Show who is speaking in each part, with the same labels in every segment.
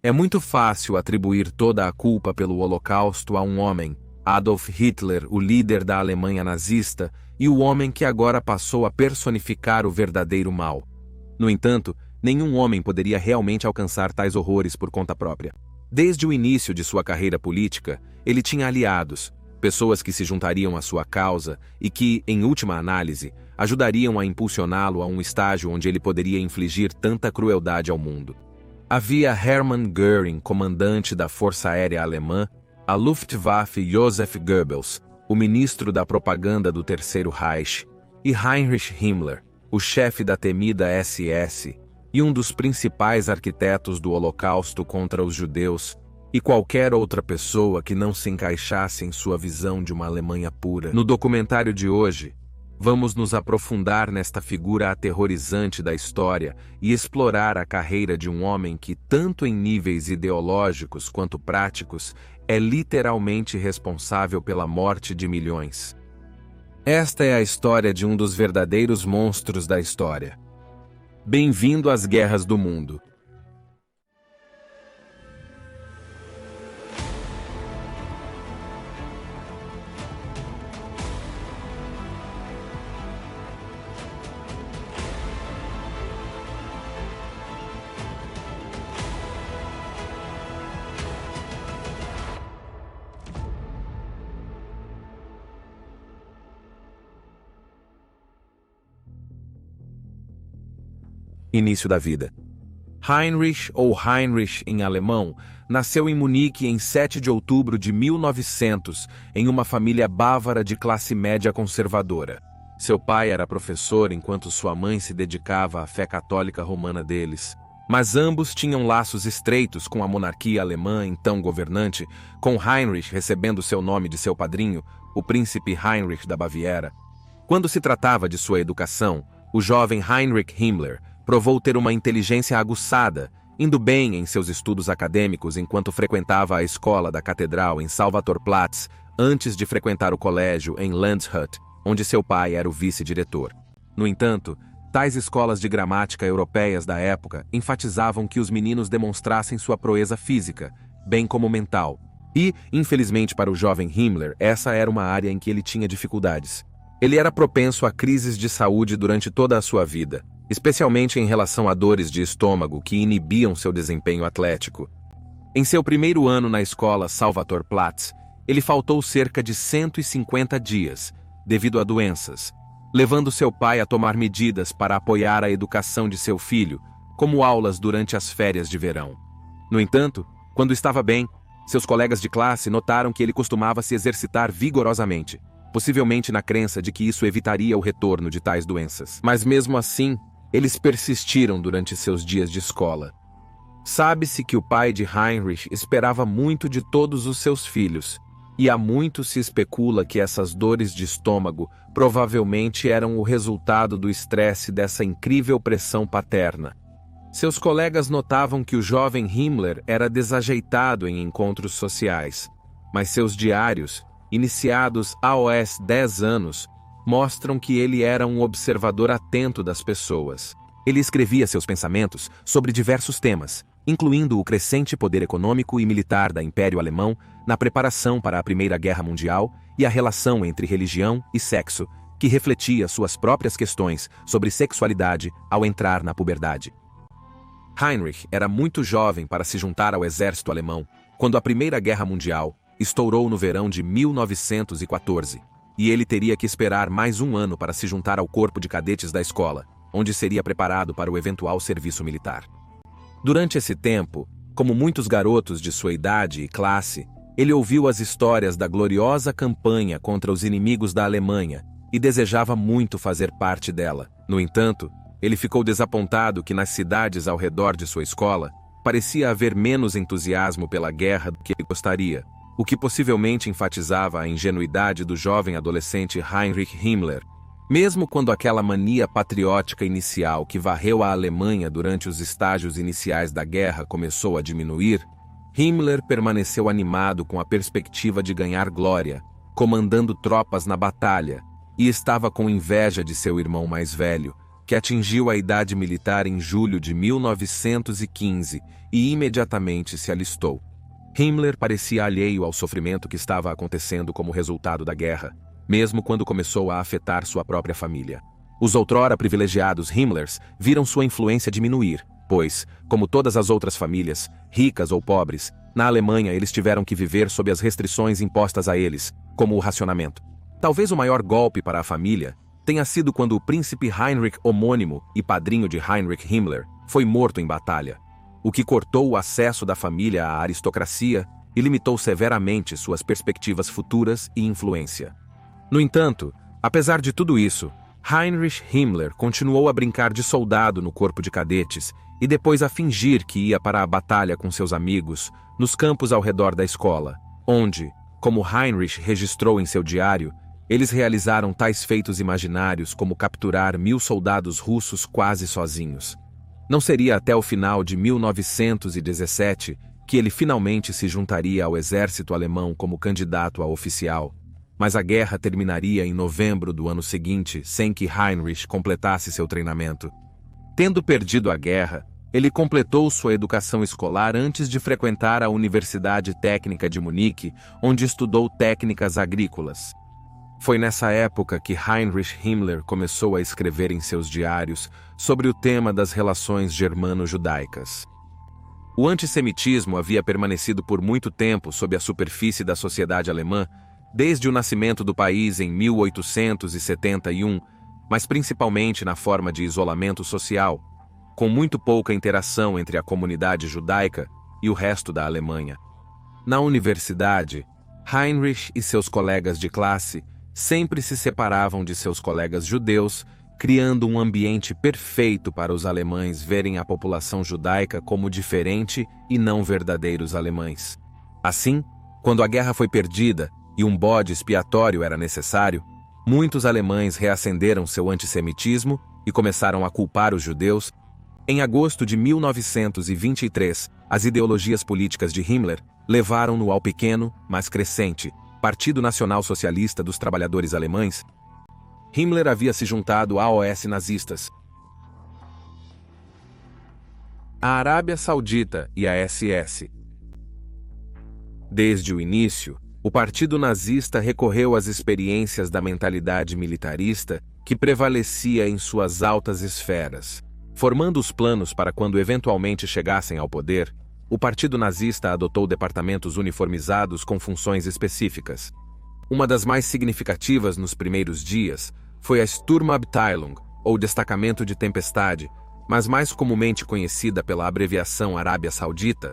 Speaker 1: É muito fácil atribuir toda a culpa pelo Holocausto a um homem, Adolf Hitler, o líder da Alemanha nazista, e o homem que agora passou a personificar o verdadeiro mal. No entanto, nenhum homem poderia realmente alcançar tais horrores por conta própria. Desde o início de sua carreira política, ele tinha aliados, pessoas que se juntariam à sua causa e que, em última análise, ajudariam a impulsioná-lo a um estágio onde ele poderia infligir tanta crueldade ao mundo. Havia Hermann Göring, comandante da Força Aérea Alemã, a Luftwaffe Joseph Goebbels, o ministro da propaganda do Terceiro Reich, e Heinrich Himmler, o chefe da temida SS e um dos principais arquitetos do Holocausto contra os judeus, e qualquer outra pessoa que não se encaixasse em sua visão de uma Alemanha pura. No documentário de hoje, vamos nos aprofundar nesta figura aterrorizante da história e explorar a carreira de um homem que, tanto em níveis ideológicos quanto práticos, é literalmente responsável pela morte de milhões. Esta é a história de um dos verdadeiros monstros da história. Bem-vindo às Guerras do Mundo. Início da vida. Heinrich, ou Heinrich em alemão, nasceu em Munique em 7 de outubro de 1900, em uma família bávara de classe média conservadora. Seu pai era professor enquanto sua mãe se dedicava à fé católica romana deles. Mas ambos tinham laços estreitos com a monarquia alemã então governante, com Heinrich recebendo seu nome de seu padrinho, o príncipe Heinrich da Baviera. Quando se tratava de sua educação, o jovem Heinrich Himmler provou ter uma inteligência aguçada, indo bem em seus estudos acadêmicos enquanto frequentava a escola da catedral em Salvatorplatz, antes de frequentar o colégio em Landshut, onde seu pai era o vice-diretor. No entanto, tais escolas de gramática europeias da época enfatizavam que os meninos demonstrassem sua proeza física, bem como mental. E, infelizmente para o jovem Himmler, essa era uma área em que ele tinha dificuldades. Ele era propenso a crises de saúde durante toda a sua vida, especialmente em relação a dores de estômago que inibiam seu desempenho atlético. Em seu primeiro ano na escola Salvatorplatz, ele faltou cerca de 150 dias, devido a doenças, levando seu pai a tomar medidas para apoiar a educação de seu filho, como aulas durante as férias de verão. No entanto, quando estava bem, seus colegas de classe notaram que ele costumava se exercitar vigorosamente, possivelmente na crença de que isso evitaria o retorno de tais doenças. Mas mesmo assim, eles persistiram durante seus dias de escola. Sabe-se que o pai de Heinrich esperava muito de todos os seus filhos, e há muito se especula que essas dores de estômago provavelmente eram o resultado do estresse dessa incrível pressão paterna. Seus colegas notavam que o jovem Himmler era desajeitado em encontros sociais, mas seus diários, iniciados aos 10 anos, mostram que ele era um observador atento das pessoas. Ele escrevia seus pensamentos sobre diversos temas, incluindo o crescente poder econômico e militar da Império Alemão na preparação para a Primeira Guerra Mundial e a relação entre religião e sexo, que refletia suas próprias questões sobre sexualidade ao entrar na puberdade. Heinrich era muito jovem para se juntar ao exército alemão, quando a Primeira Guerra Mundial estourou no verão de 1914, e ele teria que esperar mais um ano para se juntar ao corpo de cadetes da escola, onde seria preparado para o eventual serviço militar. Durante esse tempo, como muitos garotos de sua idade e classe, ele ouviu as histórias da gloriosa campanha contra os inimigos da Alemanha e desejava muito fazer parte dela. No entanto, ele ficou desapontado que nas cidades ao redor de sua escola parecia haver menos entusiasmo pela guerra do que ele gostaria, o que possivelmente enfatizava a ingenuidade do jovem adolescente Heinrich Himmler. Mesmo quando aquela mania patriótica inicial que varreu a Alemanha durante os estágios iniciais da guerra começou a diminuir, Himmler permaneceu animado com a perspectiva de ganhar glória, comandando tropas na batalha, e estava com inveja de seu irmão mais velho, que atingiu a idade militar em julho de 1915 e imediatamente se alistou. Himmler parecia alheio ao sofrimento que estava acontecendo como resultado da guerra, mesmo quando começou a afetar sua própria família. Os outrora privilegiados Himmlers viram sua influência diminuir, pois, como todas as outras famílias, ricas ou pobres, na Alemanha eles tiveram que viver sob as restrições impostas a eles, como o racionamento. Talvez o maior golpe para a família tenha sido quando o príncipe Heinrich homônimo e padrinho de Heinrich Himmler foi morto em batalha, o que cortou o acesso da família à aristocracia e limitou severamente suas perspectivas futuras e influência. No entanto, apesar de tudo isso, Heinrich Himmler continuou a brincar de soldado no corpo de cadetes e depois a fingir que ia para a batalha com seus amigos nos campos ao redor da escola, onde, como Heinrich registrou em seu diário, eles realizaram tais feitos imaginários como capturar 1000 soldados russos quase sozinhos. Não seria até o final de 1917 que ele finalmente se juntaria ao exército alemão como candidato a oficial, mas a guerra terminaria em novembro do ano seguinte sem que Heinrich completasse seu treinamento. Tendo perdido a guerra, ele completou sua educação escolar antes de frequentar a Universidade Técnica de Munique, onde estudou técnicas agrícolas. Foi nessa época que Heinrich Himmler começou a escrever em seus diários sobre o tema das relações germano-judaicas. O antissemitismo havia permanecido por muito tempo sob a superfície da sociedade alemã, desde o nascimento do país em 1871, mas principalmente na forma de isolamento social, com muito pouca interação entre a comunidade judaica e o resto da Alemanha. Na universidade, Heinrich e seus colegas de classe sempre se separavam de seus colegas judeus, criando um ambiente perfeito para os alemães verem a população judaica como diferente e não verdadeiros alemães. Assim, quando a guerra foi perdida e um bode expiatório era necessário, muitos alemães reacenderam seu antissemitismo e começaram a culpar os judeus. Em agosto de 1923, as ideologias políticas de Himmler levaram-no ao pequeno, mas crescente, Partido Nacional Socialista dos Trabalhadores Alemães. Himmler havia se juntado aos nazistas, a Arábia Saudita e a SS. Desde o início, o Partido Nazista recorreu às experiências da mentalidade militarista que prevalecia em suas altas esferas. Formando os planos para quando eventualmente chegassem ao poder, o Partido Nazista adotou departamentos uniformizados com funções específicas. Uma das mais significativas nos primeiros dias foi a Sturmabteilung, ou Destacamento de Tempestade, mas mais comumente conhecida pela abreviação Arábia Saudita.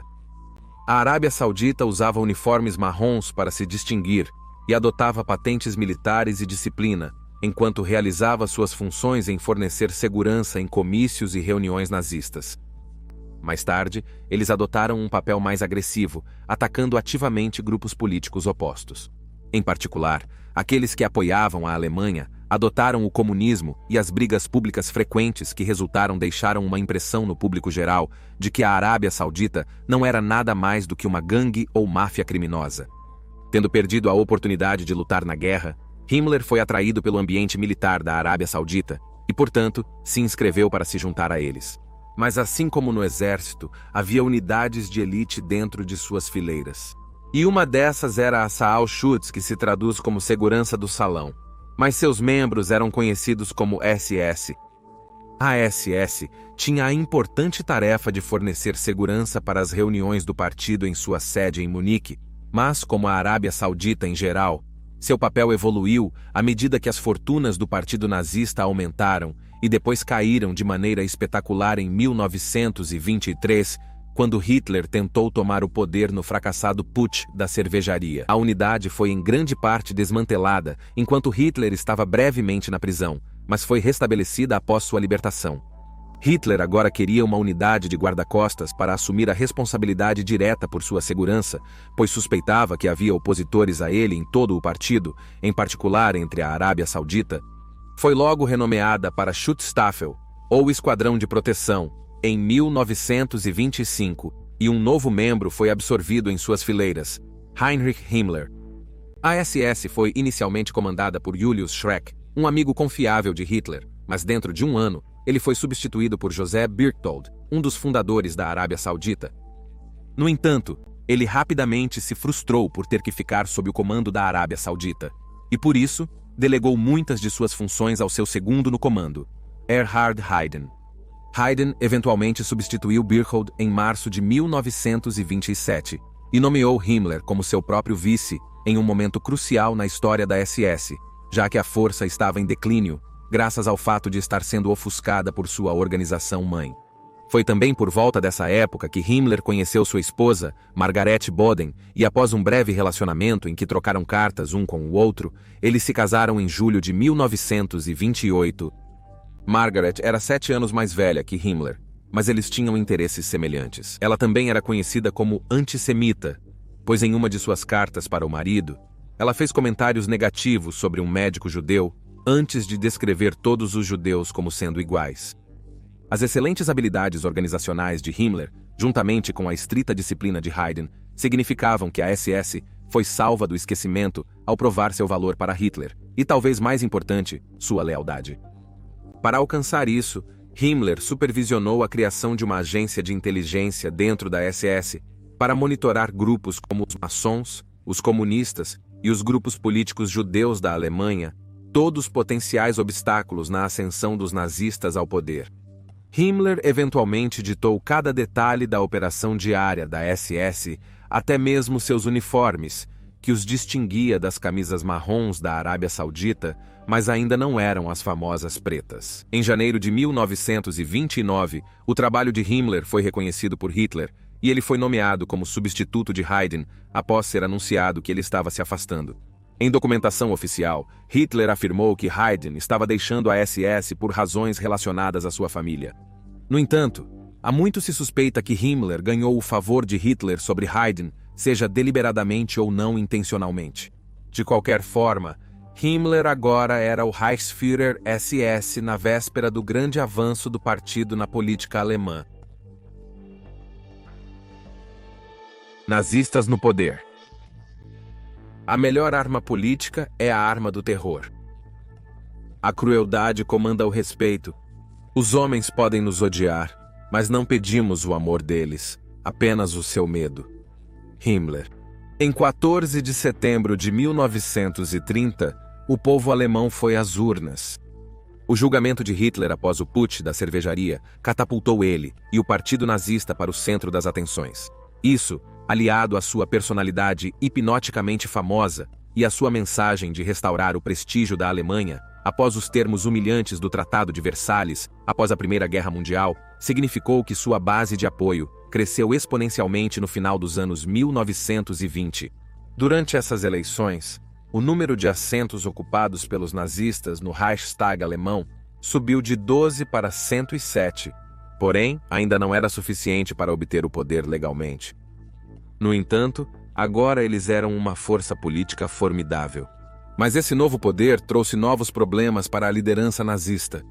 Speaker 1: A Arábia Saudita usava uniformes marrons para se distinguir e adotava patentes militares e disciplina, enquanto realizava suas funções em fornecer segurança em comícios e reuniões nazistas. Mais tarde, eles adotaram um papel mais agressivo, atacando ativamente grupos políticos opostos. Em particular, aqueles que apoiavam a Alemanha adotaram o comunismo e as brigas públicas frequentes que resultaram deixaram uma impressão no público geral de que a Arábia Saudita não era nada mais do que uma gangue ou máfia criminosa. Tendo perdido a oportunidade de lutar na guerra, Himmler foi atraído pelo ambiente militar da Arábia Saudita e, portanto, se inscreveu para se juntar a eles. Mas assim como no exército, havia unidades de elite dentro de suas fileiras. E uma dessas era a Saal Schutz, que se traduz como segurança do salão. Mas seus membros eram conhecidos como SS. A SS tinha a importante tarefa de fornecer segurança para as reuniões do partido em sua sede em Munique, mas, como a Arábia Saudita em geral, seu papel evoluiu à medida que as fortunas do Partido Nazista aumentaram e depois caíram de maneira espetacular em 1923, quando Hitler tentou tomar o poder no fracassado Putsch da cervejaria. A unidade foi em grande parte desmantelada enquanto Hitler estava brevemente na prisão, mas foi restabelecida após sua libertação. Hitler agora queria uma unidade de guarda-costas para assumir a responsabilidade direta por sua segurança, pois suspeitava que havia opositores a ele em todo o partido, em particular entre a Arábia Saudita. Foi logo renomeada para Schutzstaffel, ou Esquadrão de Proteção, em 1925, e um novo membro foi absorvido em suas fileiras, Heinrich Himmler. A SS foi inicialmente comandada por Julius Schreck, um amigo confiável de Hitler, mas dentro de um ano, ele foi substituído por José Berchtold, um dos fundadores da Arábia Saudita. No entanto, ele rapidamente se frustrou por ter que ficar sob o comando da Arábia Saudita, e por isso, delegou muitas de suas funções ao seu segundo no comando, Erhard Hayden. Hayden eventualmente substituiu Berchtold em março de 1927 e nomeou Himmler como seu próprio vice em um momento crucial na história da SS, já que a força estava em declínio, graças ao fato de estar sendo ofuscada por sua organização-mãe. Foi também por volta dessa época que Himmler conheceu sua esposa, Margarete Boden, e após um breve relacionamento em que trocaram cartas um com o outro, eles se casaram em julho de 1928. Margaret era 7 anos mais velha que Himmler, mas eles tinham interesses semelhantes. Ela também era conhecida como antissemita, pois em uma de suas cartas para o marido, ela fez comentários negativos sobre um médico judeu antes de descrever todos os judeus como sendo iguais. As excelentes habilidades organizacionais de Himmler, juntamente com a estrita disciplina de Hayden, significavam que a SS foi salva do esquecimento ao provar seu valor para Hitler, e talvez mais importante, sua lealdade. Para alcançar isso, Himmler supervisionou a criação de uma agência de inteligência dentro da SS para monitorar grupos como os maçons, os comunistas e os grupos políticos judeus da Alemanha, todos potenciais obstáculos na ascensão dos nazistas ao poder. Himmler eventualmente ditou cada detalhe da operação diária da SS, até mesmo seus uniformes, que os distinguia das camisas marrons da Arábia Saudita, mas ainda não eram as famosas pretas. Em janeiro de 1929, o trabalho de Himmler foi reconhecido por Hitler, e ele foi nomeado como substituto de Hayden após ser anunciado que ele estava se afastando. Em documentação oficial, Hitler afirmou que Hayden estava deixando a SS por razões relacionadas à sua família. No entanto, há muito se suspeita que Himmler ganhou o favor de Hitler sobre Hayden, seja deliberadamente ou não intencionalmente. De qualquer forma, Himmler agora era o Reichsführer SS na véspera do grande avanço do partido na política alemã. Nazistas no poder. A melhor arma política é a arma do terror. A crueldade comanda o respeito. Os homens podem nos odiar, mas não pedimos o amor deles, apenas o seu medo. Himmler. Em 14 de setembro de 1930, o povo alemão foi às urnas. O julgamento de Hitler após o putsch da cervejaria catapultou ele e o partido nazista para o centro das atenções. Isso, aliado à sua personalidade hipnoticamente famosa e à sua mensagem de restaurar o prestígio da Alemanha após os termos humilhantes do Tratado de Versalhes após a Primeira Guerra Mundial, significou que sua base de apoio cresceu exponencialmente no final dos anos 1920. Durante essas eleições, o número de assentos ocupados pelos nazistas no Reichstag alemão subiu de 12 para 107, porém, ainda não era suficiente para obter o poder legalmente. No entanto, agora eles eram uma força política formidável. Mas esse novo poder trouxe novos problemas para a liderança nazista.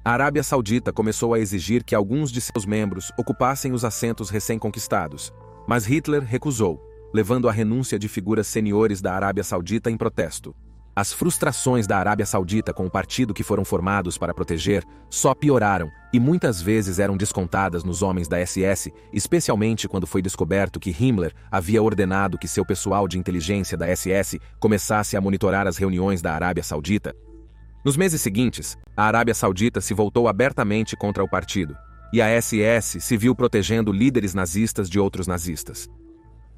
Speaker 1: A Arábia Saudita começou a exigir que alguns de seus membros ocupassem os assentos recém-conquistados, mas Hitler recusou, levando à renúncia de figuras seniores da Arábia Saudita em protesto. As frustrações da Arábia Saudita com o partido que foram formados para proteger só pioraram e muitas vezes eram descontadas nos homens da SS, especialmente quando foi descoberto que Himmler havia ordenado que seu pessoal de inteligência da SS começasse a monitorar as reuniões da Arábia Saudita. Nos meses seguintes, a Arábia Saudita se voltou abertamente contra o partido, e a SS se viu protegendo líderes nazistas de outros nazistas.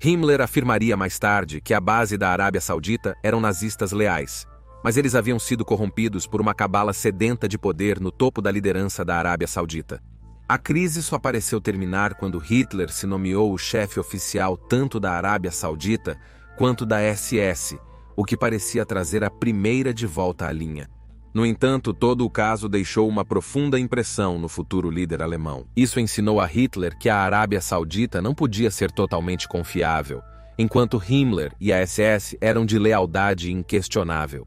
Speaker 1: Himmler afirmaria mais tarde que a base da Arábia Saudita eram nazistas leais, mas eles haviam sido corrompidos por uma cabala sedenta de poder no topo da liderança da Arábia Saudita. A crise só pareceu terminar quando Hitler se nomeou o chefe oficial tanto da Arábia Saudita quanto da SS, o que parecia trazer a primeira de volta à linha. No entanto, todo o caso deixou uma profunda impressão no futuro líder alemão. Isso ensinou a Hitler que a Arábia Saudita não podia ser totalmente confiável, enquanto Himmler e a SS eram de lealdade inquestionável.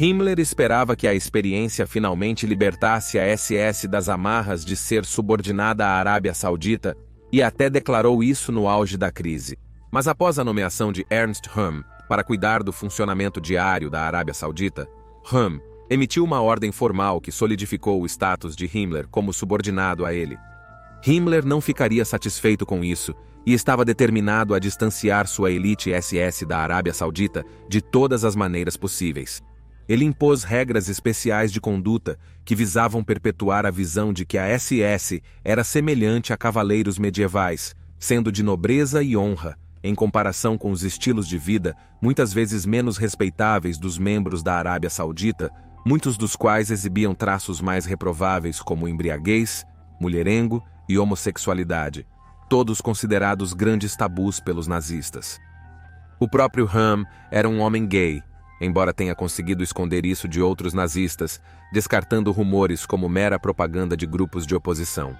Speaker 1: Himmler esperava que a experiência finalmente libertasse a SS das amarras de ser subordinada à Arábia Saudita e até declarou isso no auge da crise. Mas após a nomeação de Ernst Röhm para cuidar do funcionamento diário da Arábia Saudita, Röhm emitiu uma ordem formal que solidificou o status de Himmler como subordinado a ele. Himmler não ficaria satisfeito com isso e estava determinado a distanciar sua elite SS da Arábia Saudita de todas as maneiras possíveis. Ele impôs regras especiais de conduta que visavam perpetuar a visão de que a SS era semelhante a cavaleiros medievais, sendo de nobreza e honra, em comparação com os estilos de vida muitas vezes menos respeitáveis dos membros da Arábia Saudita, muitos dos quais exibiam traços mais reprováveis como embriaguez, mulherengo e homossexualidade, todos considerados grandes tabus pelos nazistas. O próprio Röhm era um homem gay, embora tenha conseguido esconder isso de outros nazistas, descartando rumores como mera propaganda de grupos de oposição.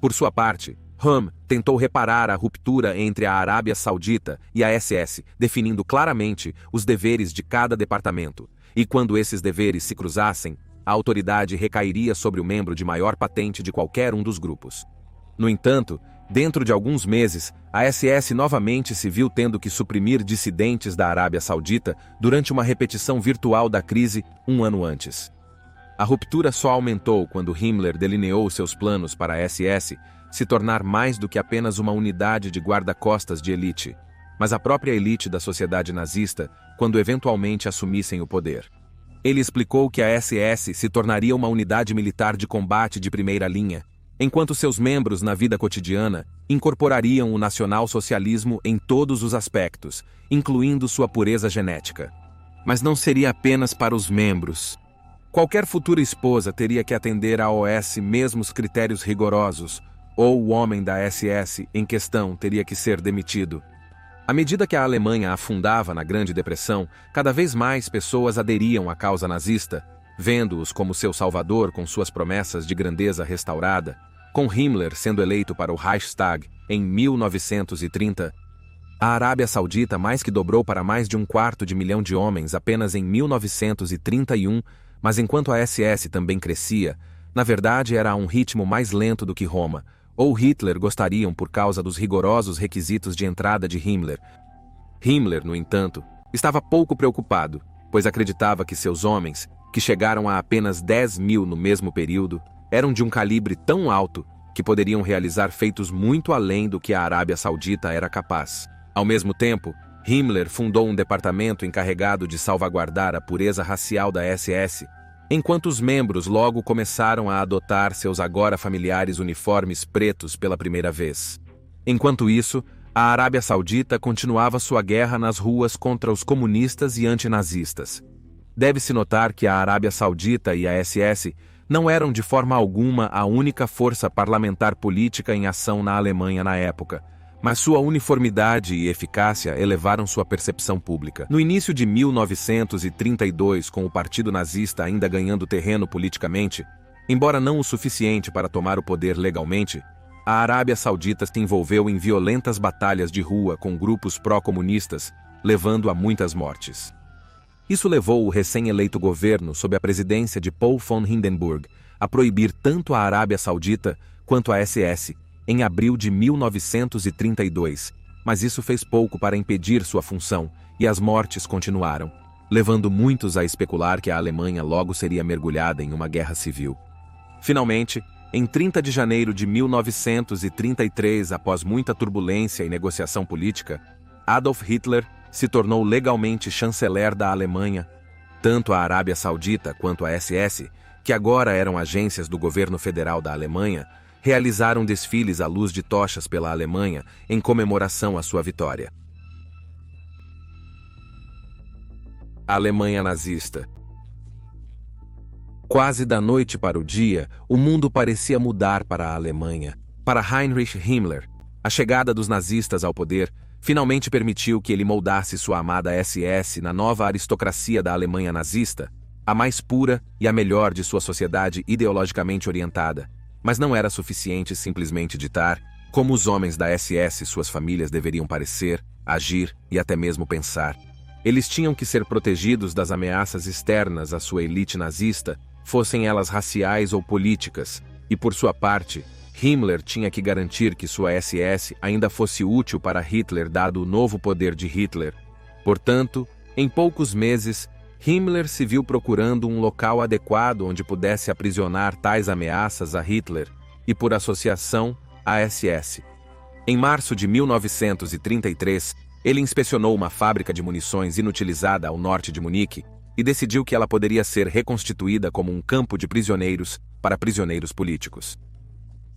Speaker 1: Por sua parte, Röhm tentou reparar a ruptura entre a Arábia Saudita e a SS, definindo claramente os deveres de cada departamento, e quando esses deveres se cruzassem, a autoridade recairia sobre o membro de maior patente de qualquer um dos grupos. No entanto, dentro de alguns meses, a SS novamente se viu tendo que suprimir dissidentes da Arábia Saudita durante uma repetição virtual da crise um ano antes. A ruptura só aumentou quando Himmler delineou seus planos para a SS se tornar mais do que apenas uma unidade de guarda-costas de elite, mas a própria elite da sociedade nazista quando eventualmente assumissem o poder. Ele explicou que a SS se tornaria uma unidade militar de combate de primeira linha, enquanto seus membros na vida cotidiana incorporariam o nacional-socialismo em todos os aspectos, incluindo sua pureza genética. Mas não seria apenas para os membros. Qualquer futura esposa teria que atender à OS mesmos critérios rigorosos, ou o homem da SS em questão teria que ser demitido. À medida que a Alemanha afundava na Grande Depressão, cada vez mais pessoas aderiam à causa nazista, vendo-os como seu salvador com suas promessas de grandeza restaurada. Com Himmler sendo eleito para o Reichstag em 1930, a Arábia Saudita mais que dobrou para mais de 250.000 de homens apenas em 1931, mas enquanto a SS também crescia, na verdade era a um ritmo mais lento do que Roma, ou Hitler gostariam por causa dos rigorosos requisitos de entrada de Himmler. Himmler, no entanto, estava pouco preocupado, pois acreditava que seus homens, que chegaram a apenas 10.000 no mesmo período, eram de um calibre tão alto que poderiam realizar feitos muito além do que a Arábia Saudita era capaz. Ao mesmo tempo, Himmler fundou um departamento encarregado de salvaguardar a pureza racial da SS, enquanto os membros logo começaram a adotar seus agora familiares uniformes pretos pela primeira vez. Enquanto isso, a Arábia Saudita continuava sua guerra nas ruas contra os comunistas e antinazistas. Deve-se notar que a Arábia Saudita e a SS não eram de forma alguma a única força parlamentar política em ação na Alemanha na época, mas sua uniformidade e eficácia elevaram sua percepção pública. No início de 1932, com o Partido Nazista ainda ganhando terreno politicamente, embora não o suficiente para tomar o poder legalmente, a Arábia Saudita se envolveu em violentas batalhas de rua com grupos pró-comunistas, levando a muitas mortes. Isso levou o recém-eleito governo, sob a presidência de Paul von Hindenburg, a proibir tanto a Arábia Saudita quanto a SS, em abril de 1932, mas isso fez pouco para impedir sua função, e as mortes continuaram, levando muitos a especular que a Alemanha logo seria mergulhada em uma guerra civil. Finalmente, em 30 de janeiro de 1933, após muita turbulência e negociação política, Adolf Hitler se tornou legalmente chanceler da Alemanha. Tanto a Arábia Saudita quanto a SS, que agora eram agências do governo federal da Alemanha, realizaram desfiles à luz de tochas pela Alemanha em comemoração à sua vitória. A Alemanha nazista. Quase da noite para o dia, o mundo parecia mudar para a Alemanha. Para Heinrich Himmler, a chegada dos nazistas ao poder finalmente permitiu que ele moldasse sua amada SS na nova aristocracia da Alemanha nazista, a mais pura e a melhor de sua sociedade ideologicamente orientada. Mas não era suficiente simplesmente ditar como os homens da SS e suas famílias deveriam parecer, agir e até mesmo pensar. Eles tinham que ser protegidos das ameaças externas à sua elite nazista, fossem elas raciais ou políticas, e por sua parte, Himmler tinha que garantir que sua SS ainda fosse útil para Hitler dado o novo poder de Hitler. Portanto, em poucos meses, Himmler se viu procurando um local adequado onde pudesse aprisionar tais ameaças a Hitler e, por associação, a SS. Em março de 1933, ele inspecionou uma fábrica de munições inutilizada ao norte de Munique e decidiu que ela poderia ser reconstituída como um campo de prisioneiros para prisioneiros políticos.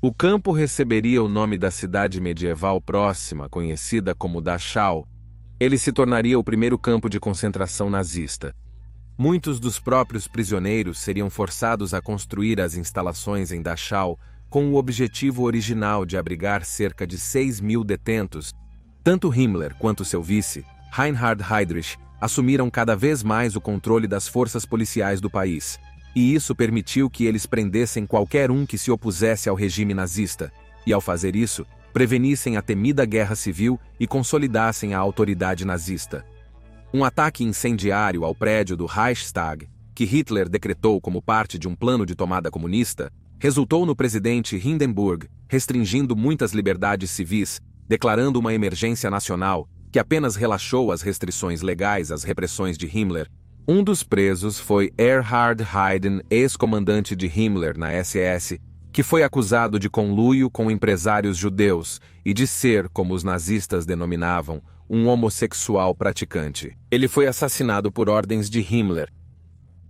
Speaker 1: O campo receberia o nome da cidade medieval próxima, conhecida como Dachau. Ele se tornaria o primeiro campo de concentração nazista. Muitos dos próprios prisioneiros seriam forçados a construir as instalações em Dachau com o objetivo original de abrigar cerca de 6.000 detentos. Tanto Himmler quanto seu vice, Reinhard Heydrich, assumiram cada vez mais o controle das forças policiais do país, e isso permitiu que eles prendessem qualquer um que se opusesse ao regime nazista, e ao fazer isso, prevenissem a temida guerra civil e consolidassem a autoridade nazista. Um ataque incendiário ao prédio do Reichstag, que Hitler decretou como parte de um plano de tomada comunista, resultou no presidente Hindenburg restringindo muitas liberdades civis, declarando uma emergência nacional que apenas relaxou as restrições legais às repressões de Himmler. Um dos presos foi Erhard Heiden, ex-comandante de Himmler na SS, que foi acusado de conluio com empresários judeus e de ser, como os nazistas denominavam, um homossexual praticante. Ele foi assassinado por ordens de Himmler.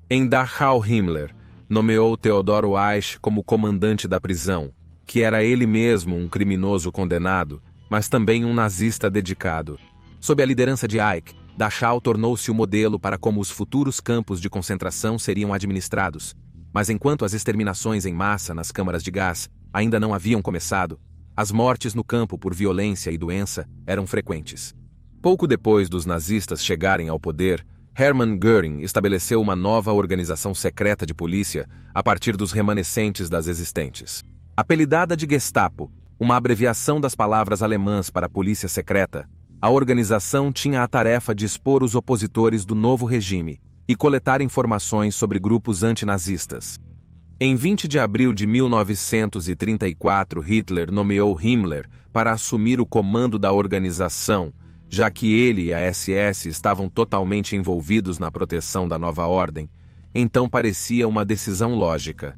Speaker 1: Em Dachau, Himmler nomeou Theodor Weiss como comandante da prisão, que era ele mesmo um criminoso condenado, mas também um nazista dedicado. Sob a liderança de Eick, Dachau tornou-se o modelo para como os futuros campos de concentração seriam administrados. Mas enquanto as exterminações em massa nas câmaras de gás ainda não haviam começado, as mortes no campo por violência e doença eram frequentes. Pouco depois dos nazistas chegarem ao poder, Hermann Göring estabeleceu uma nova organização secreta de polícia a partir dos remanescentes das existentes. Apelidada de Gestapo, uma abreviação das palavras alemãs para polícia secreta, a organização tinha a tarefa de expor os opositores do novo regime e coletar informações sobre grupos antinazistas. Em 20 de abril de 1934, Hitler nomeou Himmler para assumir o comando da organização, já que ele e a SS estavam totalmente envolvidos na proteção da nova ordem, então parecia uma decisão lógica.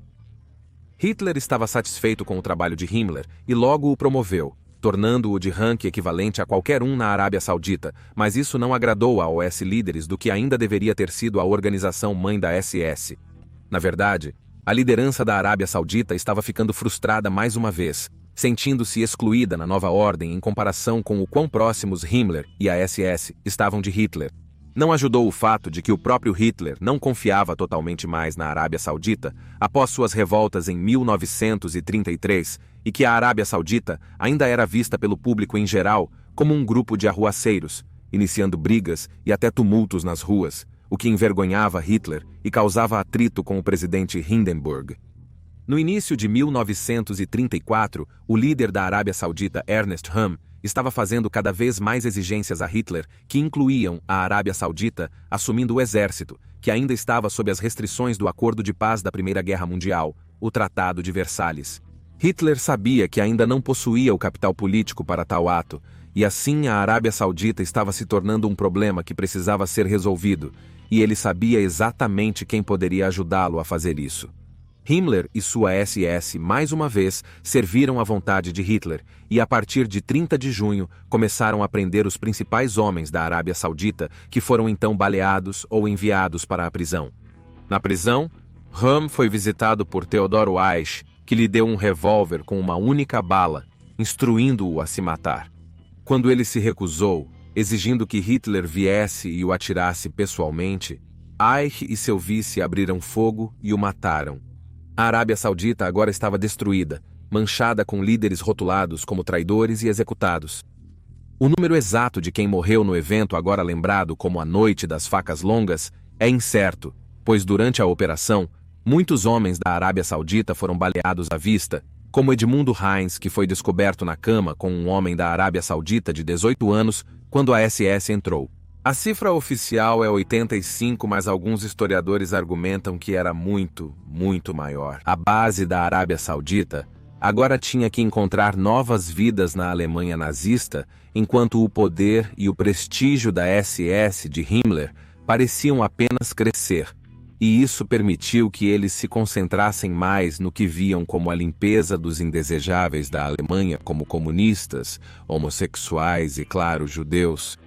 Speaker 1: Hitler estava satisfeito com o trabalho de Himmler e logo o promoveu, tornando-o de rank equivalente a qualquer um na Arábia Saudita, mas isso não agradou a OS líderes do que ainda deveria ter sido a organização mãe da SS. Na verdade, a liderança da Arábia Saudita estava ficando frustrada mais uma vez, sentindo-se excluída na nova ordem em comparação com o quão próximos Himmler e a SS estavam de Hitler. Não ajudou o fato de que o próprio Hitler não confiava totalmente mais na Arábia Saudita após suas revoltas em 1933 e que a Arábia Saudita ainda era vista pelo público em geral como um grupo de arruaceiros, iniciando brigas e até tumultos nas ruas, o que envergonhava Hitler e causava atrito com o presidente Hindenburg. No início de 1934, o líder da Arábia Saudita, Ernest Röhm, estava fazendo cada vez mais exigências a Hitler que incluíam a Arábia Saudita assumindo o exército, que ainda estava sob as restrições do Acordo de Paz da Primeira Guerra Mundial, o Tratado de Versalhes. Hitler sabia que ainda não possuía o capital político para tal ato, e assim a Arábia Saudita estava se tornando um problema que precisava ser resolvido, e ele sabia exatamente quem poderia ajudá-lo a fazer isso. Himmler e sua SS, mais uma vez, serviram à vontade de Hitler e, a partir de 30 de junho, começaram a prender os principais homens da Arábia Saudita, que foram então baleados ou enviados para a prisão. Na prisão, Röhm foi visitado por Theodor Weiss, que lhe deu um revólver com uma única bala, instruindo-o a se matar. Quando ele se recusou, exigindo que Hitler viesse e o atirasse pessoalmente, Eick e seu vice abriram fogo e o mataram. A Arábia Saudita agora estava destruída, manchada com líderes rotulados como traidores e executados. O número exato de quem morreu no evento agora lembrado como a Noite das Facas Longas é incerto, pois durante a operação, muitos homens da Arábia Saudita foram baleados à vista, como Edmundo Heinz, que foi descoberto na cama com um homem da Arábia Saudita de 18 anos quando a SS entrou. A cifra oficial é 85, mas alguns historiadores argumentam que era muito, muito maior. A base da Arábia Saudita agora tinha que encontrar novas vidas na Alemanha nazista, enquanto o poder e o prestígio da SS de Himmler pareciam apenas crescer, e isso permitiu que eles se concentrassem mais no que viam como a limpeza dos indesejáveis da Alemanha, como comunistas, homossexuais e, claro, judeus.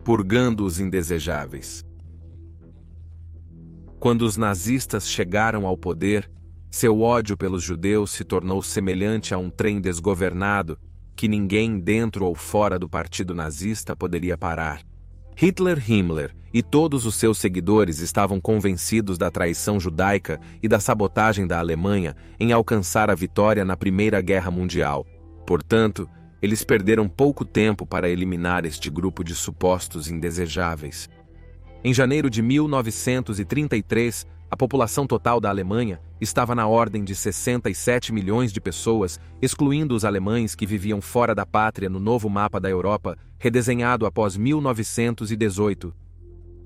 Speaker 1: Purgando os indesejáveis. Quando os nazistas chegaram ao poder, seu ódio pelos judeus se tornou semelhante a um trem desgovernado que ninguém dentro ou fora do partido nazista poderia parar. Himmler e todos os seus seguidores estavam convencidos da traição judaica e da sabotagem da Alemanha em alcançar a vitória na Primeira Guerra Mundial. Portanto, eles perderam pouco tempo para eliminar este grupo de supostos indesejáveis. Em janeiro de 1933, a população total da Alemanha estava na ordem de 67 milhões de pessoas, excluindo os alemães que viviam fora da pátria no novo mapa da Europa, redesenhado após 1918.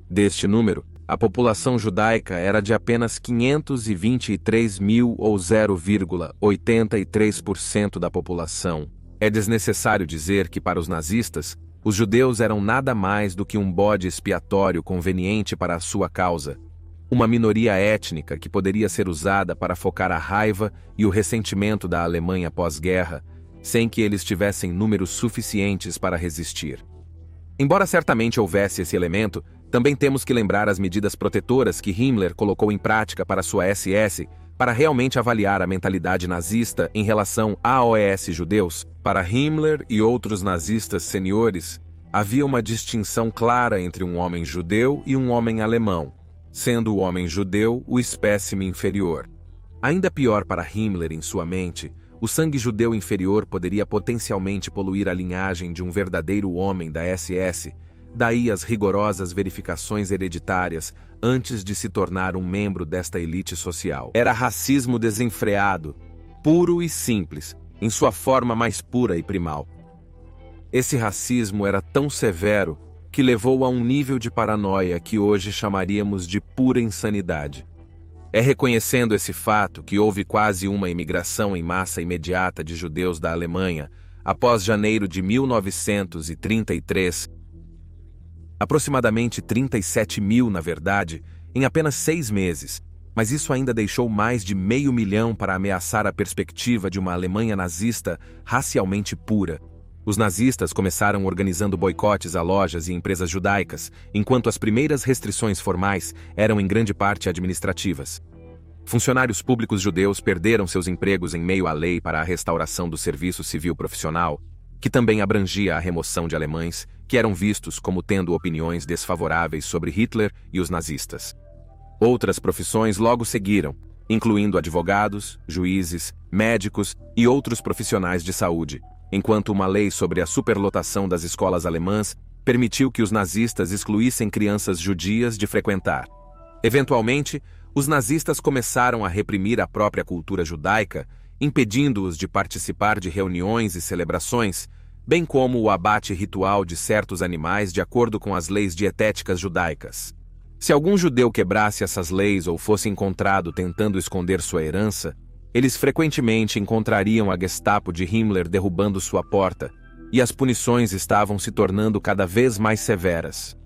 Speaker 1: Deste número, a população judaica era de apenas 523 mil ou 0,83% da população. É desnecessário dizer que, para os nazistas, os judeus eram nada mais do que um bode expiatório conveniente para a sua causa. Uma minoria étnica que poderia ser usada para focar a raiva e o ressentimento da Alemanha pós-guerra, sem que eles tivessem números suficientes para resistir. Embora certamente houvesse esse elemento, também temos que lembrar as medidas protetoras que Himmler colocou em prática para sua SS para realmente avaliar a mentalidade nazista em relação aos judeus. Para Himmler e outros nazistas seniores, havia uma distinção clara entre um homem judeu e um homem alemão, sendo o homem judeu o espécime inferior. Ainda pior para Himmler em sua mente, o sangue judeu inferior poderia potencialmente poluir a linhagem de um verdadeiro homem da SS, daí as rigorosas verificações hereditárias antes de se tornar um membro desta elite social. Era racismo desenfreado, puro e simples, em sua forma mais pura e primal. Esse racismo era tão severo que levou a um nível de paranoia que hoje chamaríamos de pura insanidade. É reconhecendo esse fato que houve quase uma imigração em massa imediata de judeus da Alemanha após janeiro de 1933, aproximadamente 37 mil, na verdade, em apenas 6 meses, mas isso ainda deixou mais de 500 mil para ameaçar a perspectiva de uma Alemanha nazista racialmente pura. Os nazistas começaram organizando boicotes a lojas e empresas judaicas, enquanto as primeiras restrições formais eram em grande parte administrativas. Funcionários públicos judeus perderam seus empregos em meio à lei para a restauração do serviço civil profissional, que também abrangia a remoção de alemães que eram vistos como tendo opiniões desfavoráveis sobre Hitler e os nazistas. Outras profissões logo seguiram, incluindo advogados, juízes, médicos e outros profissionais de saúde, enquanto uma lei sobre a superlotação das escolas alemãs permitiu que os nazistas excluíssem crianças judias de frequentar. Eventualmente, os nazistas começaram a reprimir a própria cultura judaica, impedindo-os de participar de reuniões e celebrações, bem como o abate ritual de certos animais de acordo com as leis dietéticas judaicas. Se algum judeu quebrasse essas leis ou fosse encontrado tentando esconder sua herança, eles frequentemente encontrariam a Gestapo de Himmler derrubando sua porta, e as punições estavam se tornando cada vez mais severas.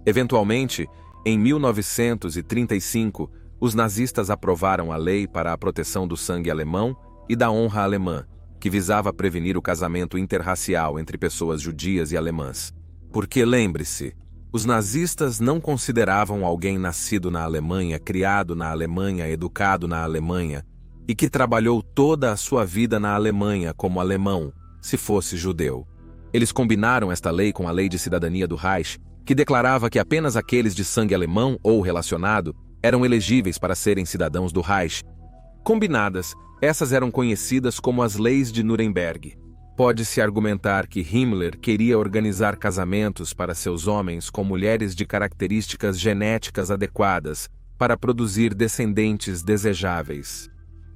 Speaker 1: Eventualmente, em 1935, os nazistas aprovaram a lei para a proteção do sangue alemão e da honra alemã, que visava prevenir o casamento interracial entre pessoas judias e alemãs. Porque, lembre-se, os nazistas não consideravam alguém nascido na Alemanha, criado na Alemanha, educado na Alemanha, e que trabalhou toda a sua vida na Alemanha como alemão, se fosse judeu. Eles combinaram esta lei com a Lei de Cidadania do Reich, que declarava que apenas aqueles de sangue alemão ou relacionado eram elegíveis para serem cidadãos do Reich. Combinadas, essas eram conhecidas como as Leis de Nuremberg. Pode-se argumentar que Himmler queria organizar casamentos para seus homens com mulheres de características genéticas adequadas para produzir descendentes desejáveis.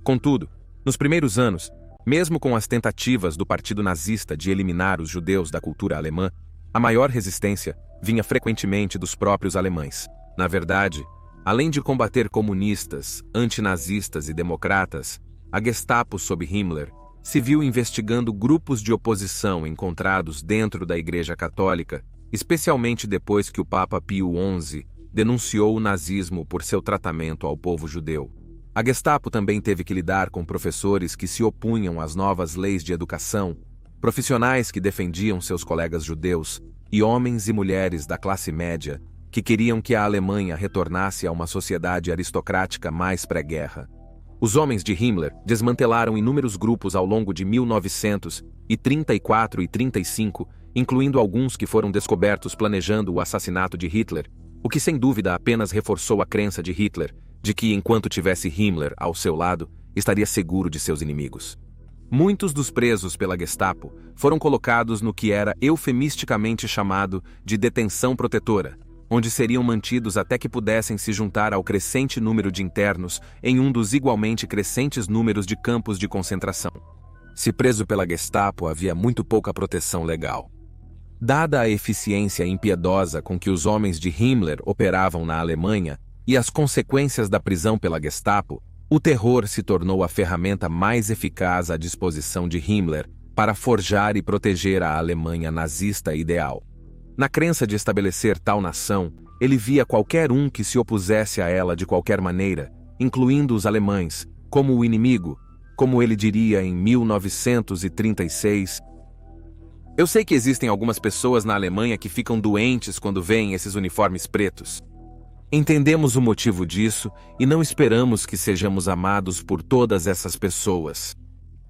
Speaker 1: Contudo, nos primeiros anos, mesmo com as tentativas do Partido Nazista de eliminar os judeus da cultura alemã, a maior resistência vinha frequentemente dos próprios alemães. Na verdade, além de combater comunistas, antinazistas e democratas, a Gestapo sob Himmler se viu investigando grupos de oposição encontrados dentro da Igreja Católica especialmente depois que o Papa Pio XI denunciou o nazismo por seu tratamento ao povo judeu. A Gestapo também teve que lidar com professores que se opunham às novas leis de educação, profissionais que defendiam seus colegas judeus e homens e mulheres da classe média que queriam que a Alemanha retornasse a uma sociedade aristocrática mais pré-guerra. Os homens de Himmler desmantelaram inúmeros grupos ao longo de 1934 e 35, incluindo alguns que foram descobertos planejando o assassinato de Hitler, o que sem dúvida apenas reforçou a crença de Hitler de que, enquanto tivesse Himmler ao seu lado, estaria seguro de seus inimigos. Muitos dos presos pela Gestapo foram colocados no que era eufemisticamente chamado de detenção protetora, onde seriam mantidos até que pudessem se juntar ao crescente número de internos em um dos igualmente crescentes números de campos de concentração. Se preso pela Gestapo, havia muito pouca proteção legal. Dada a eficiência impiedosa com que os homens de Himmler operavam na Alemanha e as consequências da prisão pela Gestapo, o terror se tornou a ferramenta mais eficaz à disposição de Himmler para forjar e proteger a Alemanha nazista ideal. Na crença de estabelecer tal nação, ele via qualquer um que se opusesse a ela de qualquer maneira, incluindo os alemães, como o inimigo, como ele diria em 1936. Eu sei que existem algumas pessoas na Alemanha que ficam doentes quando veem esses uniformes pretos. Entendemos o motivo disso e não esperamos que sejamos amados por todas essas pessoas.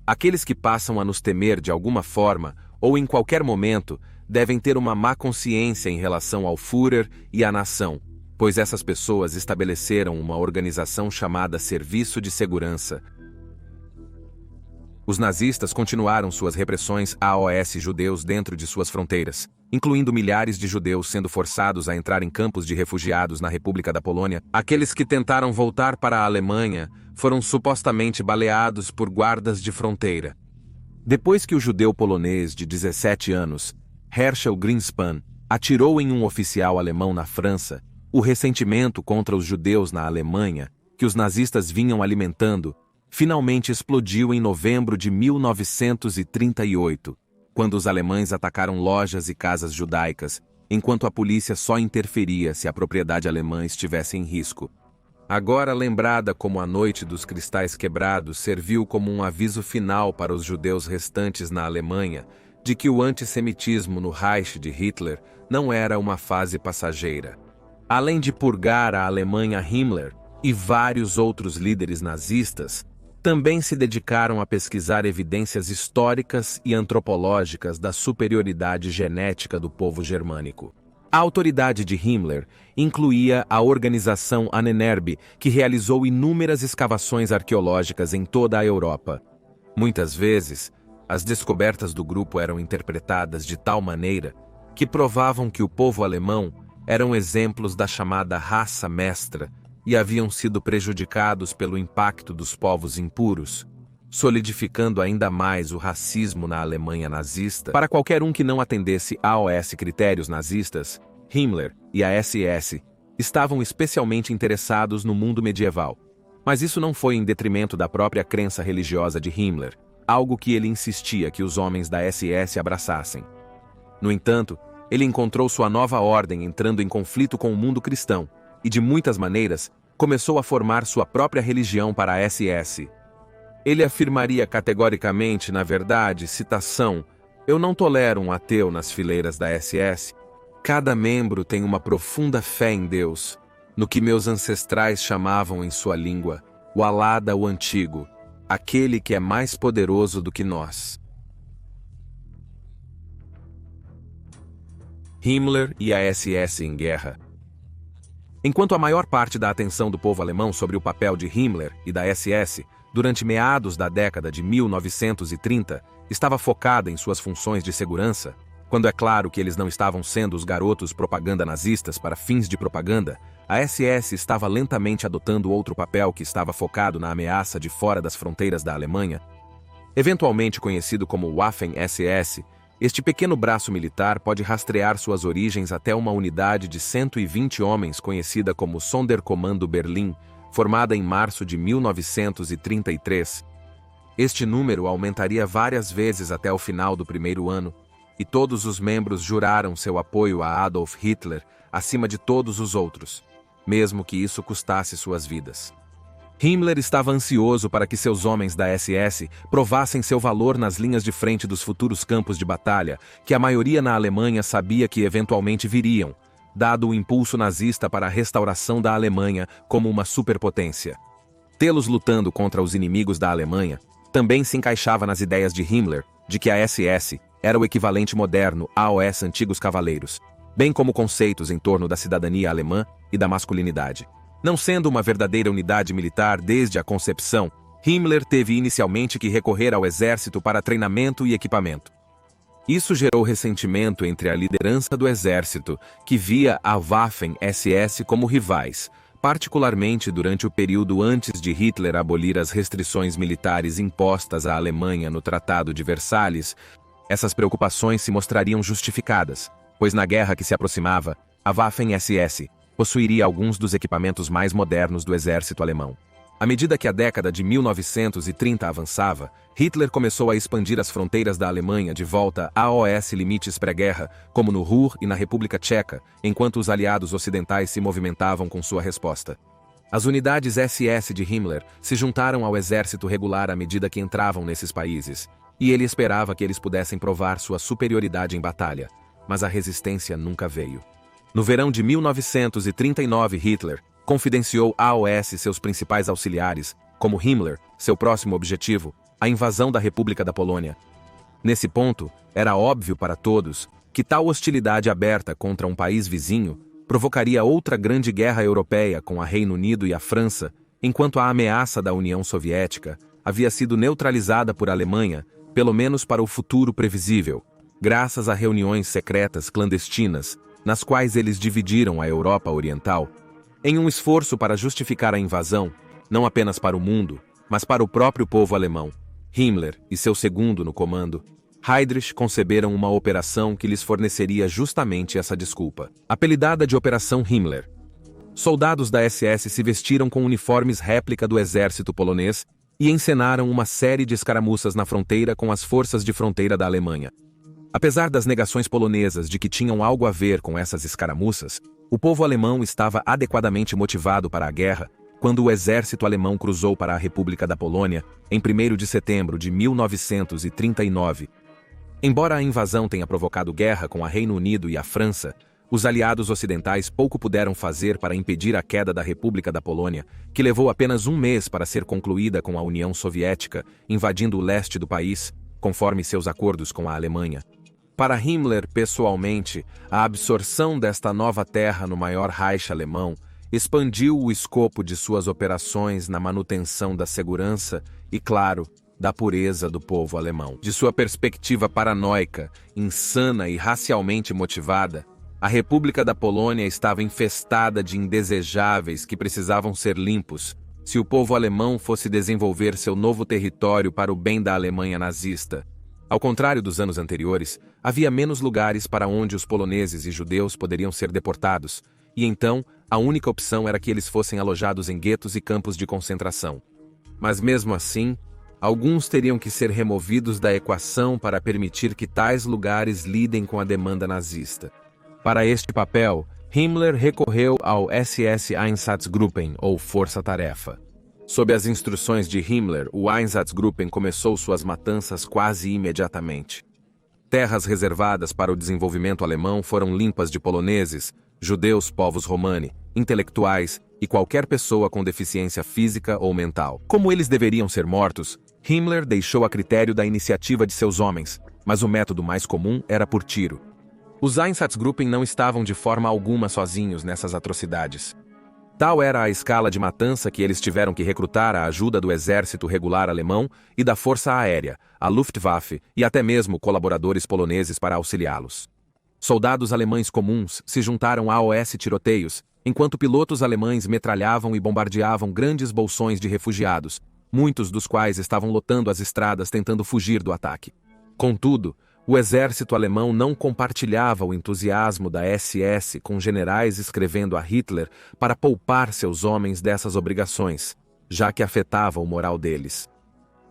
Speaker 1: Aqueles que passam a nos temer de alguma forma, ou em qualquer momento, devem ter uma má consciência em relação ao Führer e à nação, pois essas pessoas estabeleceram uma organização chamada Serviço de Segurança. Os nazistas continuaram suas repressões aos judeus dentro de suas fronteiras, incluindo milhares de judeus sendo forçados a entrar em campos de refugiados na República da Polônia. Aqueles que tentaram voltar para a Alemanha foram supostamente baleados por guardas de fronteira. Depois que o judeu polonês de 17 anos, Herschel Greenspan, atirou em um oficial alemão na França, o ressentimento contra os judeus na Alemanha, que os nazistas vinham alimentando, finalmente explodiu em novembro de 1938, quando os alemães atacaram lojas e casas judaicas, enquanto a polícia só interferia se a propriedade alemã estivesse em risco. Agora lembrada como a Noite dos Cristais Quebrados, serviu como um aviso final para os judeus restantes na Alemanha de que o antissemitismo no Reich de Hitler não era uma fase passageira. Além de purgar a Alemanha, Himmler e vários outros líderes nazistas também se dedicaram a pesquisar evidências históricas e antropológicas da superioridade genética do povo germânico. A autoridade de Himmler incluía a organização Ahnenerbe, que realizou inúmeras escavações arqueológicas em toda a Europa. Muitas vezes, as descobertas do grupo eram interpretadas de tal maneira que provavam que o povo alemão eram exemplos da chamada raça mestra e haviam sido prejudicados pelo impacto dos povos impuros, solidificando ainda mais o racismo na Alemanha nazista. Para qualquer um que não atendesse aos critérios nazistas, Himmler e a SS estavam especialmente interessados no mundo medieval. Mas isso não foi em detrimento da própria crença religiosa de Himmler, algo que ele insistia que os homens da SS abraçassem. No entanto, ele encontrou sua nova ordem entrando em conflito com o mundo cristão, e de muitas maneiras, começou a formar sua própria religião para a SS. Ele afirmaria categoricamente, na verdade, citação, "Eu não tolero um ateu nas fileiras da SS. Cada membro tem uma profunda fé em Deus, no que meus ancestrais chamavam em sua língua, o Alada o Antigo, aquele que é mais poderoso do que nós." Himmler e a SS em guerra. Enquanto a maior parte da atenção do povo alemão sobre o papel de Himmler e da SS, durante meados da década de 1930, estava focada em suas funções de segurança, quando é claro que eles não estavam sendo os garotos propaganda nazistas para fins de propaganda, a SS estava lentamente adotando outro papel que estava focado na ameaça de fora das fronteiras da Alemanha. Eventualmente conhecido como Waffen-SS, este pequeno braço militar pode rastrear suas origens até uma unidade de 120 homens conhecida como Sonderkommando Berlin, formada em março de 1933. Este número aumentaria várias vezes até o final do primeiro ano, e todos os membros juraram seu apoio a Adolf Hitler acima de todos os outros, mesmo que isso custasse suas vidas. Himmler estava ansioso para que seus homens da SS provassem seu valor nas linhas de frente dos futuros campos de batalha, que a maioria na Alemanha sabia que eventualmente viriam, dado o impulso nazista para a restauração da Alemanha como uma superpotência. Tê-los lutando contra os inimigos da Alemanha também se encaixava nas ideias de Himmler de que a SS era o equivalente moderno aos antigos cavaleiros, bem como conceitos em torno da cidadania alemã e da masculinidade. Não sendo uma verdadeira unidade militar desde a concepção, Himmler teve inicialmente que recorrer ao exército para treinamento e equipamento. Isso gerou ressentimento entre a liderança do exército, que via a Waffen-SS como rivais, particularmente durante o período antes de Hitler abolir as restrições militares impostas à Alemanha no Tratado de Versalhes. Essas preocupações se mostrariam justificadas, pois na guerra que se aproximava, a Waffen-SS possuiria alguns dos equipamentos mais modernos do exército alemão. À medida que a década de 1930 avançava, Hitler começou a expandir as fronteiras da Alemanha de volta aos limites pré-guerra, como no Ruhr e na República Tcheca, enquanto os aliados ocidentais se movimentavam com sua resposta. As unidades SS de Himmler se juntaram ao exército regular à medida que entravam nesses países, e ele esperava que eles pudessem provar sua superioridade em batalha, mas a resistência nunca veio. No verão de 1939, Hitler confidenciou aos seus principais auxiliares, como Himmler, seu próximo objetivo, a invasão da República da Polônia. Nesse ponto, era óbvio para todos que tal hostilidade aberta contra um país vizinho provocaria outra grande guerra europeia com a Reino Unido e a França, enquanto a ameaça da União Soviética havia sido neutralizada por Alemanha, pelo menos para o futuro previsível, graças a reuniões secretas clandestinas, nas quais eles dividiram a Europa Oriental, em um esforço para justificar a invasão, não apenas para o mundo, mas para o próprio povo alemão. Himmler e seu segundo no comando, Heydrich, conceberam uma operação que lhes forneceria justamente essa desculpa. Apelidada de Operação Himmler. Soldados da SS se vestiram com uniformes réplica do exército polonês e encenaram uma série de escaramuças na fronteira com as forças de fronteira da Alemanha. Apesar das negações polonesas de que tinham algo a ver com essas escaramuças, o povo alemão estava adequadamente motivado para a guerra quando o exército alemão cruzou para a República da Polônia em 1º de setembro de 1939. Embora a invasão tenha provocado guerra com o Reino Unido e a França, os aliados ocidentais pouco puderam fazer para impedir a queda da República da Polônia, que levou apenas um mês para ser concluída com a União Soviética, invadindo o leste do país, conforme seus acordos com a Alemanha. Para Himmler, pessoalmente, a absorção desta nova terra no maior Reich alemão expandiu o escopo de suas operações na manutenção da segurança e, claro, da pureza do povo alemão. De sua perspectiva paranoica, insana e racialmente motivada, a República da Polônia estava infestada de indesejáveis que precisavam ser limpos se o povo alemão fosse desenvolver seu novo território para o bem da Alemanha nazista. Ao contrário dos anos anteriores, havia menos lugares para onde os poloneses e judeus poderiam ser deportados, e então a única opção era que eles fossem alojados em guetos e campos de concentração. Mas mesmo assim, alguns teriam que ser removidos da equação para permitir que tais lugares lidem com a demanda nazista. Para este papel, Himmler recorreu ao SS-Einsatzgruppen, ou Força-Tarefa. Sob as instruções de Himmler, o Einsatzgruppen começou suas matanças quase imediatamente. Terras reservadas para o desenvolvimento alemão foram limpas de poloneses, judeus povos romani, intelectuais e qualquer pessoa com deficiência física ou mental. Como eles deveriam ser mortos, Himmler deixou a critério da iniciativa de seus homens, mas o método mais comum era por tiro. Os Einsatzgruppen não estavam de forma alguma sozinhos nessas atrocidades. Tal era a escala de matança que eles tiveram que recrutar a ajuda do exército regular alemão e da força aérea, a Luftwaffe e até mesmo colaboradores poloneses para auxiliá-los. Soldados alemães comuns se juntaram aos tiroteios, enquanto pilotos alemães metralhavam e bombardeavam grandes bolsões de refugiados, muitos dos quais estavam lotando as estradas tentando fugir do ataque. Contudo, o exército alemão não compartilhava o entusiasmo da SS, com generais escrevendo a Hitler para poupar seus homens dessas obrigações, já que afetava o moral deles.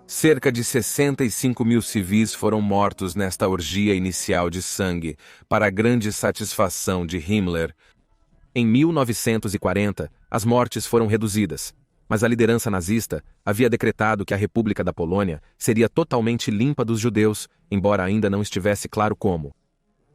Speaker 1: Cerca de 65 mil civis foram mortos nesta orgia inicial de sangue, para a grande satisfação de Himmler. Em 1940, as mortes foram reduzidas, mas a liderança nazista havia decretado que a República da Polônia seria totalmente limpa dos judeus, embora ainda não estivesse claro como.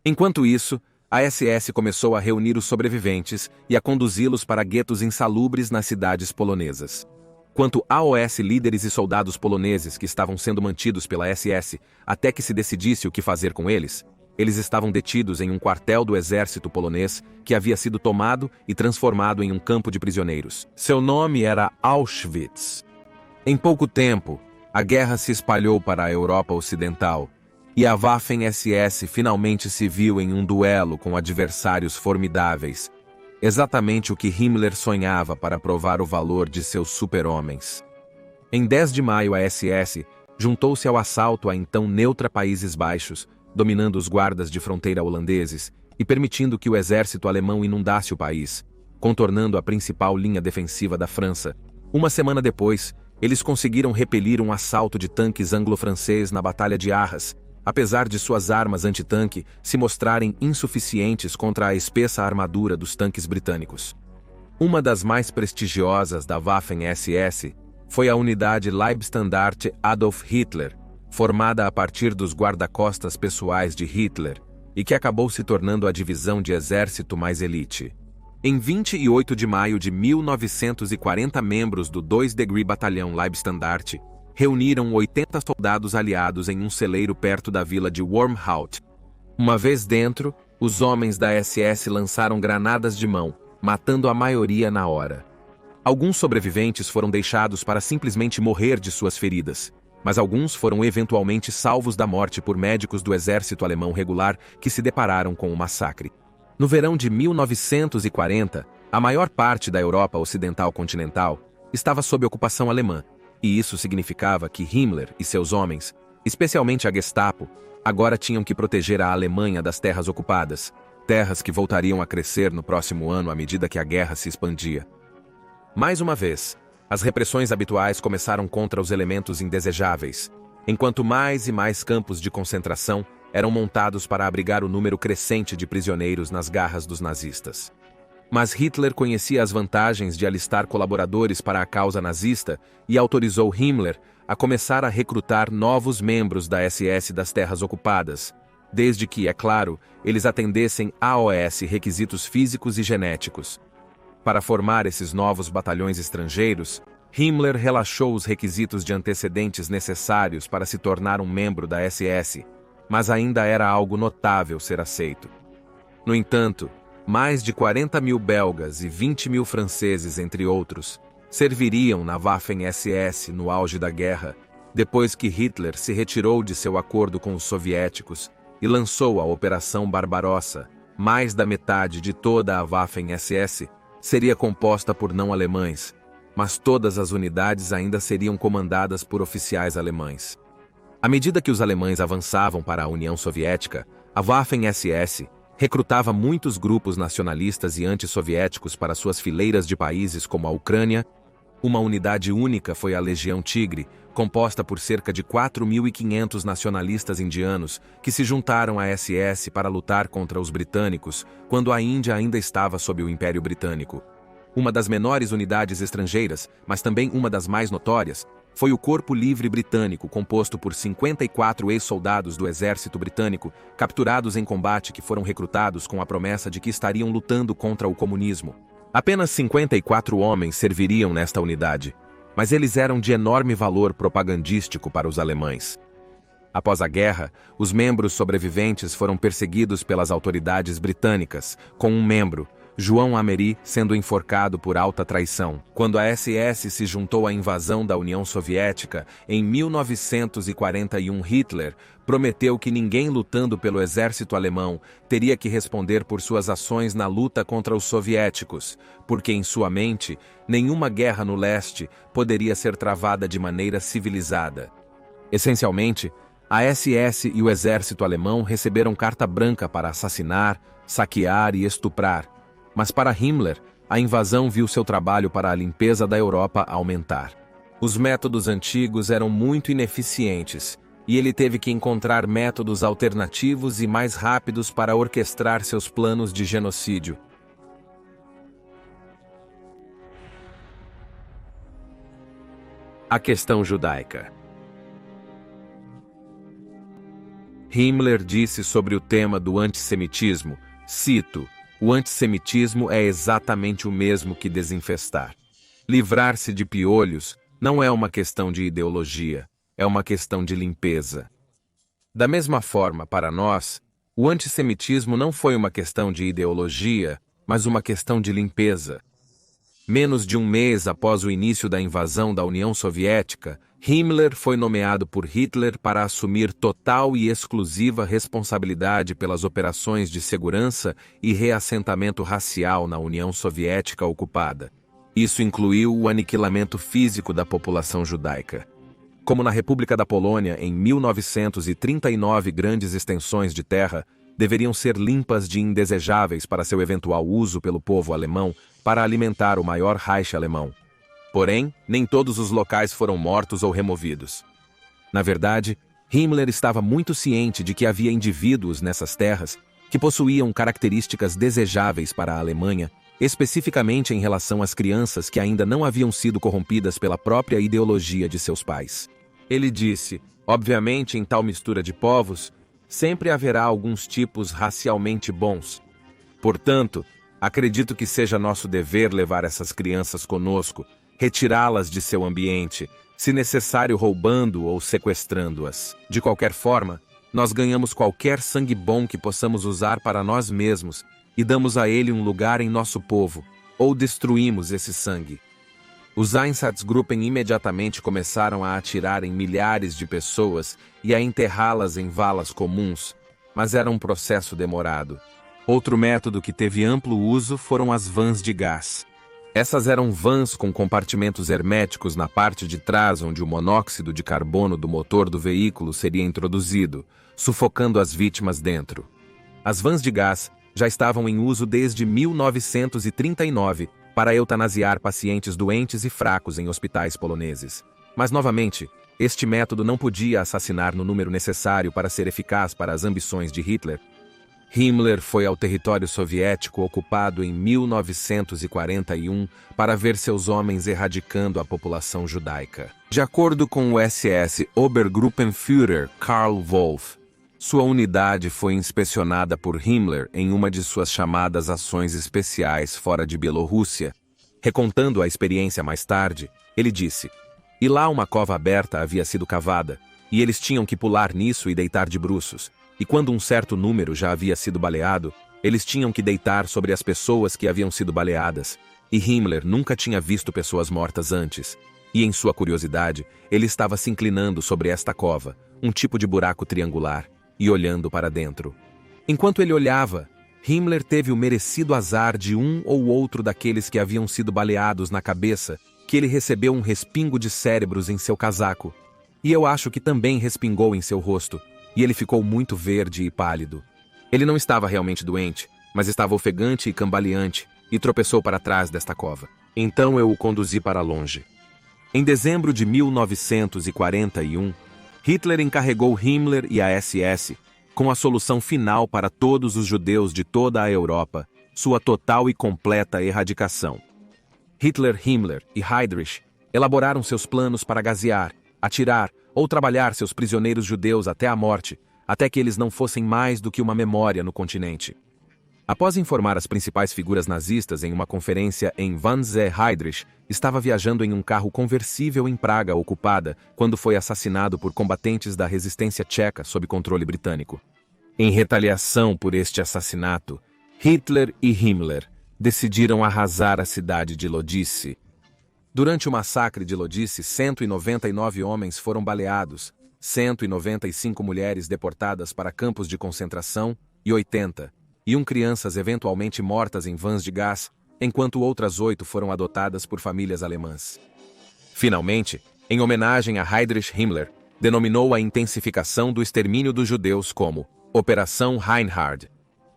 Speaker 1: Enquanto isso, a SS começou a reunir os sobreviventes e a conduzi-los para guetos insalubres nas cidades polonesas. Quanto aos líderes e soldados poloneses que estavam sendo mantidos pela SS até que se decidisse o que fazer com eles, eles estavam detidos em um quartel do exército polonês que havia sido tomado e transformado em um campo de prisioneiros. Seu nome era Auschwitz. Em pouco tempo, a guerra se espalhou para a Europa Ocidental e a Waffen-SS finalmente se viu em um duelo com adversários formidáveis, exatamente o que Himmler sonhava para provar o valor de seus super-homens. Em 10 de maio, a SS juntou-se ao assalto à então neutra Países Baixos, dominando os guardas de fronteira holandeses e permitindo que o exército alemão inundasse o país, contornando a principal linha defensiva da França. Uma semana depois, eles conseguiram repelir um assalto de tanques anglo-francês na Batalha de Arras, apesar de suas armas antitanque se mostrarem insuficientes contra a espessa armadura dos tanques britânicos. Uma das mais prestigiosas da Waffen-SS foi a unidade Leibstandarte Adolf Hitler, formada a partir dos guarda-costas pessoais de Hitler, e que acabou se tornando a divisão de exército mais elite. Em 28 de maio de 1940, membros do 2 Degree Batalhão Leibstandarte reuniram 80 soldados aliados em um celeiro perto da vila de Wormhout. Uma vez dentro, os homens da SS lançaram granadas de mão, matando a maioria na hora. Alguns sobreviventes foram deixados para simplesmente morrer de suas feridas, mas alguns foram eventualmente salvos da morte por médicos do exército alemão regular que se depararam com o massacre. No verão de 1940, a maior parte da Europa Ocidental continental estava sob ocupação alemã, e isso significava que Himmler e seus homens, especialmente a Gestapo, agora tinham que proteger a Alemanha das terras ocupadas, terras que voltariam a crescer no próximo ano à medida que a guerra se expandia. Mais uma vez, as repressões habituais começaram contra os elementos indesejáveis, enquanto mais e mais campos de concentração eram montados para abrigar o número crescente de prisioneiros nas garras dos nazistas. Mas Hitler conhecia as vantagens de alistar colaboradores para a causa nazista e autorizou Himmler a começar a recrutar novos membros da SS das terras ocupadas, desde que, é claro, eles atendessem aos requisitos físicos e genéticos. Para formar esses novos batalhões estrangeiros, Himmler relaxou os requisitos de antecedentes necessários para se tornar um membro da SS, mas ainda era algo notável ser aceito. No entanto, mais de 40 mil belgas e 20 mil franceses, entre outros, serviriam na Waffen-SS no auge da guerra, depois que Hitler se retirou de seu acordo com os soviéticos e lançou a Operação Barbarossa. Mais da metade de toda a Waffen-SS seria composta por não-alemães, mas todas as unidades ainda seriam comandadas por oficiais alemães. À medida que os alemães avançavam para a União Soviética, a Waffen-SS recrutava muitos grupos nacionalistas e antissoviéticos para suas fileiras de países como a Ucrânia. Uma unidade única foi a Legião Tigre, composta por cerca de 4.500 nacionalistas indianos que se juntaram à SS para lutar contra os britânicos quando a Índia ainda estava sob o Império Britânico. Uma das menores unidades estrangeiras, mas também uma das mais notórias, foi o Corpo Livre Britânico, composto por 54 ex-soldados do exército britânico, capturados em combate que foram recrutados com a promessa de que estariam lutando contra o comunismo. Apenas 54 homens serviriam nesta unidade, mas eles eram de enorme valor propagandístico para os alemães. Após a guerra, os membros sobreviventes foram perseguidos pelas autoridades britânicas, com um membro, João Amery, sendo enforcado por alta traição. Quando a SS se juntou à invasão da União Soviética, em 1941, Hitler prometeu que ninguém lutando pelo exército alemão teria que responder por suas ações na luta contra os soviéticos, porque em sua mente, nenhuma guerra no leste poderia ser travada de maneira civilizada. Essencialmente, a SS e o exército alemão receberam carta branca para assassinar, saquear e estuprar. Mas para Himmler, a invasão viu seu trabalho para a limpeza da Europa aumentar. Os métodos antigos eram muito ineficientes, e ele teve que encontrar métodos alternativos e mais rápidos para orquestrar seus planos de genocídio. A questão judaica. Himmler disse sobre o tema do antissemitismo, cito, o antissemitismo é exatamente o mesmo que desinfestar. Livrar-se de piolhos não é uma questão de ideologia, é uma questão de limpeza. Da mesma forma, para nós, o antissemitismo não foi uma questão de ideologia, mas uma questão de limpeza. Menos de um mês após o início da invasão da União Soviética, Himmler foi nomeado por Hitler para assumir total e exclusiva responsabilidade pelas operações de segurança e reassentamento racial na União Soviética ocupada. Isso incluiu o aniquilamento físico da população judaica. Como na República da Polônia, em 1939, grandes extensões de terra deveriam ser limpas de indesejáveis para seu eventual uso pelo povo alemão para alimentar o maior Reich alemão. Porém, nem todos os locais foram mortos ou removidos. Na verdade, Himmler estava muito ciente de que havia indivíduos nessas terras que possuíam características desejáveis para a Alemanha, especificamente em relação às crianças que ainda não haviam sido corrompidas pela própria ideologia de seus pais. Ele disse, obviamente em tal mistura de povos, sempre haverá alguns tipos racialmente bons. Portanto, acredito que seja nosso dever levar essas crianças conosco, retirá-las de seu ambiente, se necessário roubando ou sequestrando-as. De qualquer forma, nós ganhamos qualquer sangue bom que possamos usar para nós mesmos e damos a ele um lugar em nosso povo, ou destruímos esse sangue. Os Einsatzgruppen imediatamente começaram a atirar em milhares de pessoas e a enterrá-las em valas comuns, mas era um processo demorado. Outro método que teve amplo uso foram as vans de gás. Essas eram vans com compartimentos herméticos na parte de trás onde o monóxido de carbono do motor do veículo seria introduzido, sufocando as vítimas dentro. As vans de gás já estavam em uso desde 1939 para eutanasiar pacientes doentes e fracos em hospitais poloneses. Mas, novamente, este método não podia assassinar no número necessário para ser eficaz para as ambições de Hitler. Himmler foi ao território soviético ocupado em 1941 para ver seus homens erradicando a população judaica. De acordo com o SS Obergruppenführer Karl Wolff, sua unidade foi inspecionada por Himmler em uma de suas chamadas ações especiais fora de Bielorrússia. Recontando a experiência mais tarde, ele disse, e lá uma cova aberta havia sido cavada, e eles tinham que pular nisso e deitar de bruços. E quando um certo número já havia sido baleado, eles tinham que deitar sobre as pessoas que haviam sido baleadas. E Himmler nunca tinha visto pessoas mortas antes. E em sua curiosidade, ele estava se inclinando sobre esta cova, um tipo de buraco triangular, e olhando para dentro. Enquanto ele olhava, Himmler teve o merecido azar de um ou outro daqueles que haviam sido baleados na cabeça, que ele recebeu um respingo de cérebros em seu casaco. E eu acho que também respingou em seu rosto, e ele ficou muito verde e pálido. Ele não estava realmente doente, mas estava ofegante e cambaleante, e tropeçou para trás desta cova. Então eu o conduzi para longe. Em dezembro de 1941, Hitler encarregou Himmler e a SS com a solução final para todos os judeus de toda a Europa, sua total e completa erradicação. Hitler, Himmler e Heydrich elaboraram seus planos para gasear, atirar ou trabalhar seus prisioneiros judeus até a morte, até que eles não fossem mais do que uma memória no continente. Após informar as principais figuras nazistas em uma conferência em Wannsee, Heydrich estava viajando em um carro conversível em Praga ocupada quando foi assassinado por combatentes da resistência tcheca sob controle britânico. Em retaliação por este assassinato, Hitler e Himmler decidiram arrasar a cidade de Lodice. Durante o massacre de Lodice, 199 homens foram baleados, 195 mulheres deportadas para campos de concentração e 81 crianças eventualmente mortas em vans de gás, enquanto outras 8 foram adotadas por famílias alemãs. Finalmente, em homenagem a Heinrich Himmler, denominou a intensificação do extermínio dos judeus como Operação Reinhard.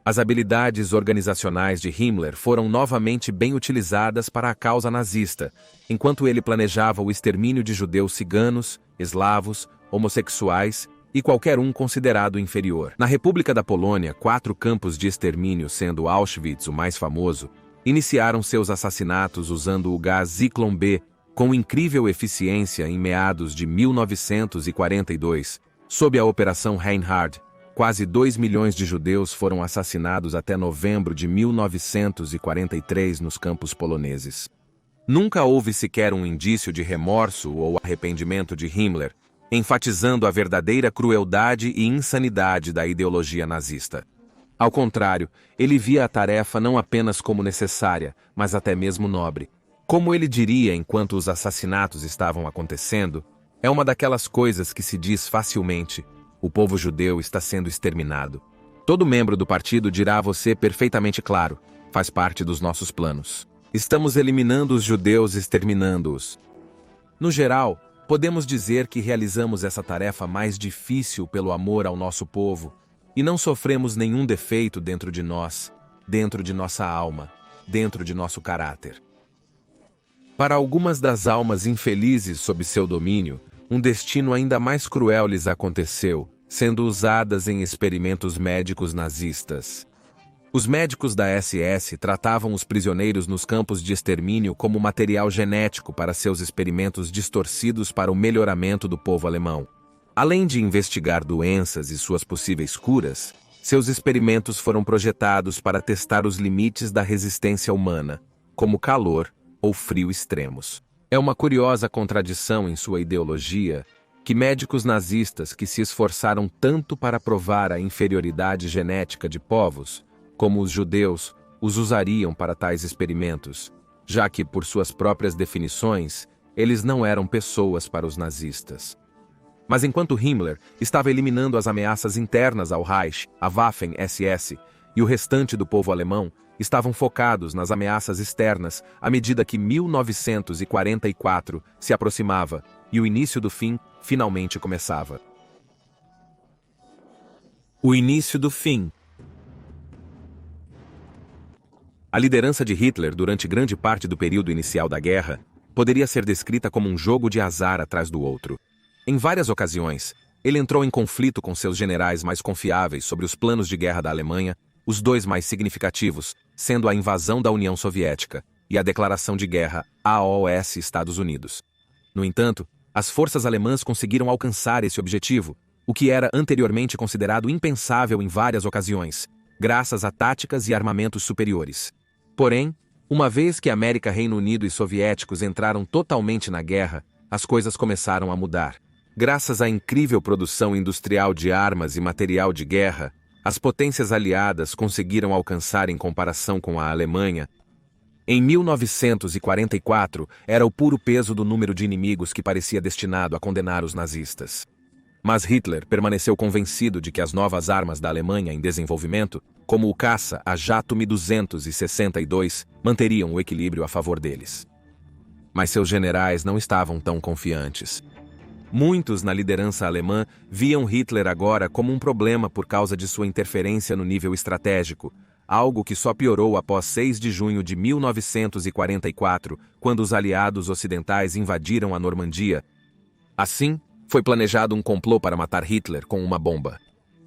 Speaker 1: As habilidades organizacionais de Himmler foram novamente bem utilizadas para a causa nazista, enquanto ele planejava o extermínio de judeus ciganos, eslavos, homossexuais e qualquer um considerado inferior. Na República da Polônia, 4 campos de extermínio, sendo Auschwitz o mais famoso, iniciaram seus assassinatos usando o gás Zyklon B com incrível eficiência em meados de 1942, sob a Operação Reinhard. Quase 2 milhões de judeus foram assassinados até novembro de 1943 nos campos poloneses. Nunca houve sequer um indício de remorso ou arrependimento de Himmler, enfatizando a verdadeira crueldade e insanidade da ideologia nazista. Ao contrário, ele via a tarefa não apenas como necessária, mas até mesmo nobre. Como ele diria enquanto os assassinatos estavam acontecendo, é uma daquelas coisas que se diz facilmente: o povo judeu está sendo exterminado. Todo membro do partido dirá a você perfeitamente claro: faz parte dos nossos planos. Estamos eliminando os judeus, exterminando-os. No geral, podemos dizer que realizamos essa tarefa mais difícil pelo amor ao nosso povo, e não sofremos nenhum defeito dentro de nós, dentro de nossa alma, dentro de nosso caráter. Para algumas das almas infelizes sob seu domínio, um destino ainda mais cruel lhes aconteceu, sendo usadas em experimentos médicos nazistas. Os médicos da SS tratavam os prisioneiros nos campos de extermínio como material genético para seus experimentos distorcidos para o melhoramento do povo alemão. Além de investigar doenças e suas possíveis curas, seus experimentos foram projetados para testar os limites da resistência humana, como calor ou frio extremos. É uma curiosa contradição em sua ideologia que médicos nazistas que se esforçaram tanto para provar a inferioridade genética de povos, como os judeus, os usariam para tais experimentos, já que, por suas próprias definições, eles não eram pessoas para os nazistas. Mas enquanto Himmler estava eliminando as ameaças internas ao Reich, a Waffen-SS, e o restante do povo alemão estavam focados nas ameaças externas à medida que 1944 se aproximava e o início do fim finalmente começava. O início do fim. A liderança de Hitler durante grande parte do período inicial da guerra poderia ser descrita como um jogo de azar atrás do outro. Em várias ocasiões, ele entrou em conflito com seus generais mais confiáveis sobre os planos de guerra da Alemanha, os dois mais significativos sendo a invasão da União Soviética e a declaração de guerra aos Estados Unidos. No entanto, as forças alemãs conseguiram alcançar esse objetivo, o que era anteriormente considerado impensável em várias ocasiões, graças a táticas e armamentos superiores. Porém, uma vez que América, Reino Unido e soviéticos entraram totalmente na guerra, as coisas começaram a mudar. Graças à incrível produção industrial de armas e material de guerra, as potências aliadas conseguiram alcançar, em comparação com a Alemanha, em 1944, era o puro peso do número de inimigos que parecia destinado a condenar os nazistas. Mas Hitler permaneceu convencido de que as novas armas da Alemanha em desenvolvimento, como o caça a jato Mi-262, manteriam o equilíbrio a favor deles. Mas seus generais não estavam tão confiantes. Muitos na liderança alemã viam Hitler agora como um problema por causa de sua interferência no nível estratégico, algo que só piorou após 6 de junho de 1944, quando os aliados ocidentais invadiram a Normandia. Assim, foi planejado um complô para matar Hitler com uma bomba.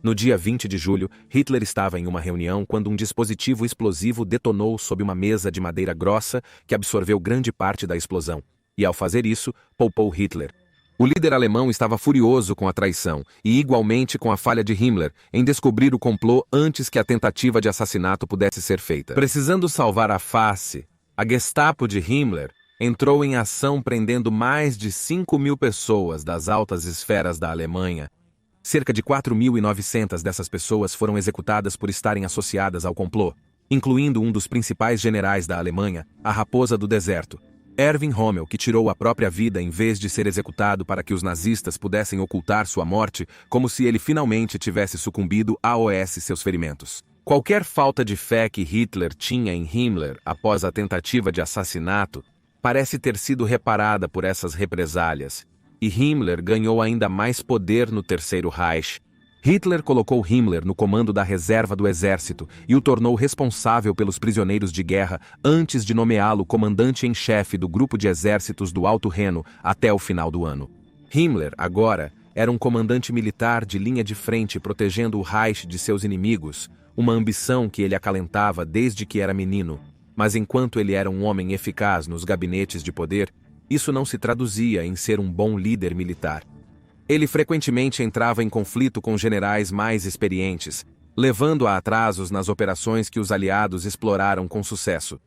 Speaker 1: No dia 20 de julho, Hitler estava em uma reunião quando um dispositivo explosivo detonou sob uma mesa de madeira grossa que absorveu grande parte da explosão, e ao fazer isso, poupou Hitler. O líder alemão estava furioso com a traição e igualmente com a falha de Himmler em descobrir o complô antes que a tentativa de assassinato pudesse ser feita. Precisando salvar a face, a Gestapo de Himmler entrou em ação prendendo mais de 5.000 pessoas das altas esferas da Alemanha. Cerca de 4.900 dessas pessoas foram executadas por estarem associadas ao complô, incluindo um dos principais generais da Alemanha, a Raposa do Deserto, Erwin Rommel, que tirou a própria vida em vez de ser executado para que os nazistas pudessem ocultar sua morte, como se ele finalmente tivesse sucumbido aos seus ferimentos. Qualquer falta de fé que Hitler tinha em Himmler após a tentativa de assassinato parece ter sido reparada por essas represálias, e Himmler ganhou ainda mais poder no Terceiro Reich. Hitler colocou Himmler no comando da reserva do exército e o tornou responsável pelos prisioneiros de guerra antes de nomeá-lo comandante em chefe do grupo de exércitos do Alto Reno até o final do ano. Himmler, agora, era um comandante militar de linha de frente protegendo o Reich de seus inimigos, uma ambição que ele acalentava desde que era menino, mas enquanto ele era um homem eficaz nos gabinetes de poder, isso não se traduzia em ser um bom líder militar. Ele frequentemente entrava em conflito com generais mais experientes, levando a atrasos nas operações que os aliados exploraram com sucesso.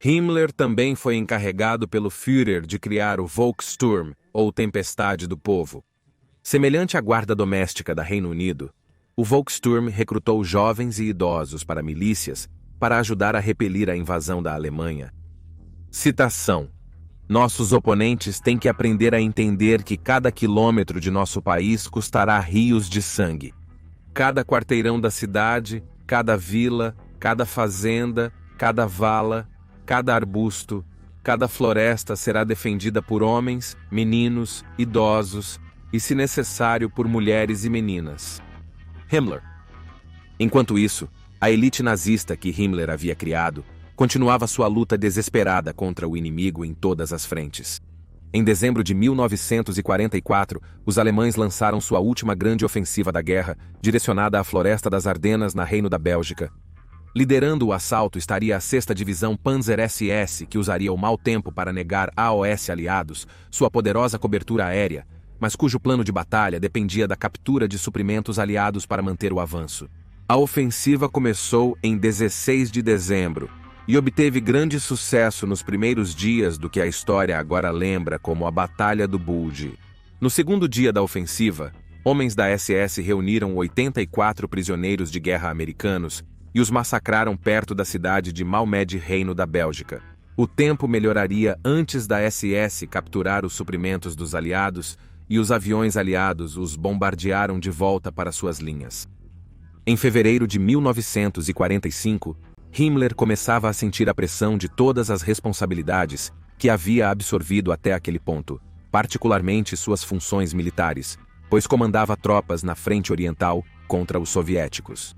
Speaker 1: Himmler também foi encarregado pelo Führer de criar o Volkssturm, ou Tempestade do Povo. Semelhante à guarda doméstica da Reino Unido, o Volkssturm recrutou jovens e idosos para milícias para ajudar a repelir a invasão da Alemanha. Citação: nossos oponentes têm que aprender a entender que cada quilômetro de nosso país custará rios de sangue. Cada quarteirão da cidade, cada vila, cada fazenda, cada vala, cada arbusto, cada floresta será defendida por homens, meninos, idosos e, se necessário, por mulheres e meninas. Himmler. Enquanto isso, a elite nazista que Himmler havia criado continuava sua luta desesperada contra o inimigo em todas as frentes. Em dezembro de 1944, os alemães lançaram sua última grande ofensiva da guerra, direcionada à Floresta das Ardenas, na Reino da Bélgica. Liderando o assalto estaria a 6ª Divisão Panzer SS, que usaria o mau tempo para negar AOS aliados sua poderosa cobertura aérea, mas cujo plano de batalha dependia da captura de suprimentos aliados para manter o avanço. A ofensiva começou em 16 de dezembro, e obteve grande sucesso nos primeiros dias do que a história agora lembra como a Batalha do Bulge. No segundo dia da ofensiva, homens da SS reuniram 84 prisioneiros de guerra americanos e os massacraram perto da cidade de Malmed, Reino da Bélgica. O tempo melhoraria antes da SS capturar os suprimentos dos aliados e os aviões aliados os bombardearam de volta para suas linhas. Em fevereiro de 1945, Himmler começava a sentir a pressão de todas as responsabilidades que havia absorvido até aquele ponto, particularmente suas funções militares, pois comandava tropas na frente oriental contra os soviéticos.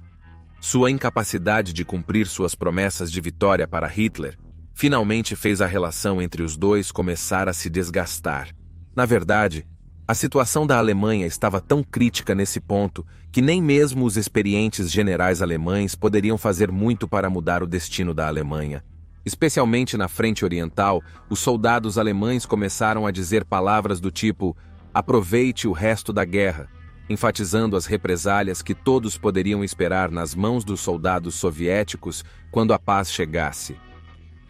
Speaker 1: Sua incapacidade de cumprir suas promessas de vitória para Hitler finalmente fez a relação entre os dois começar a se desgastar. Na verdade, a situação da Alemanha estava tão crítica nesse ponto que nem mesmo os experientes generais alemães poderiam fazer muito para mudar o destino da Alemanha. Especialmente na frente oriental, os soldados alemães começaram a dizer palavras do tipo "aproveite o resto da guerra", enfatizando as represálias que todos poderiam esperar nas mãos dos soldados soviéticos quando a paz chegasse.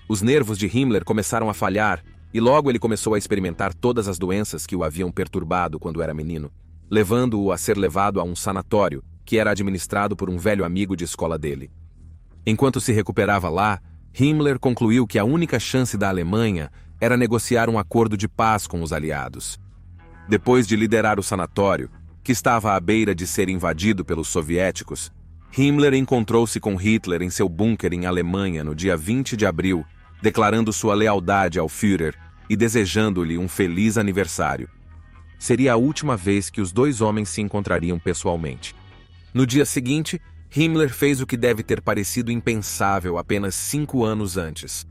Speaker 1: Os nervos de Himmler começaram a falhar, e logo ele começou a experimentar todas as doenças que o haviam perturbado quando era menino, levando-o a ser levado a um sanatório, que era administrado por um velho amigo de escola dele. Enquanto se recuperava lá, Himmler concluiu que a única chance da Alemanha era negociar um acordo de paz com os aliados. Depois de liderar o sanatório, que estava à beira de ser invadido pelos soviéticos, Himmler encontrou-se com Hitler em seu bunker em Alemanha no dia 20 de abril, declarando sua lealdade ao Führer e desejando-lhe um feliz aniversário. Seria a última vez que os dois homens se encontrariam pessoalmente. No dia seguinte, Himmler fez o que deve ter parecido impensável apenas 5 anos antes.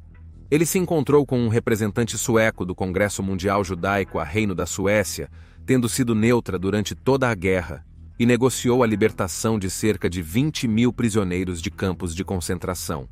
Speaker 1: Ele se encontrou com um representante sueco do Congresso Mundial Judaico a Reino da Suécia, tendo sido neutra durante toda a guerra, e negociou a libertação de cerca de 20.000 prisioneiros de campos de concentração.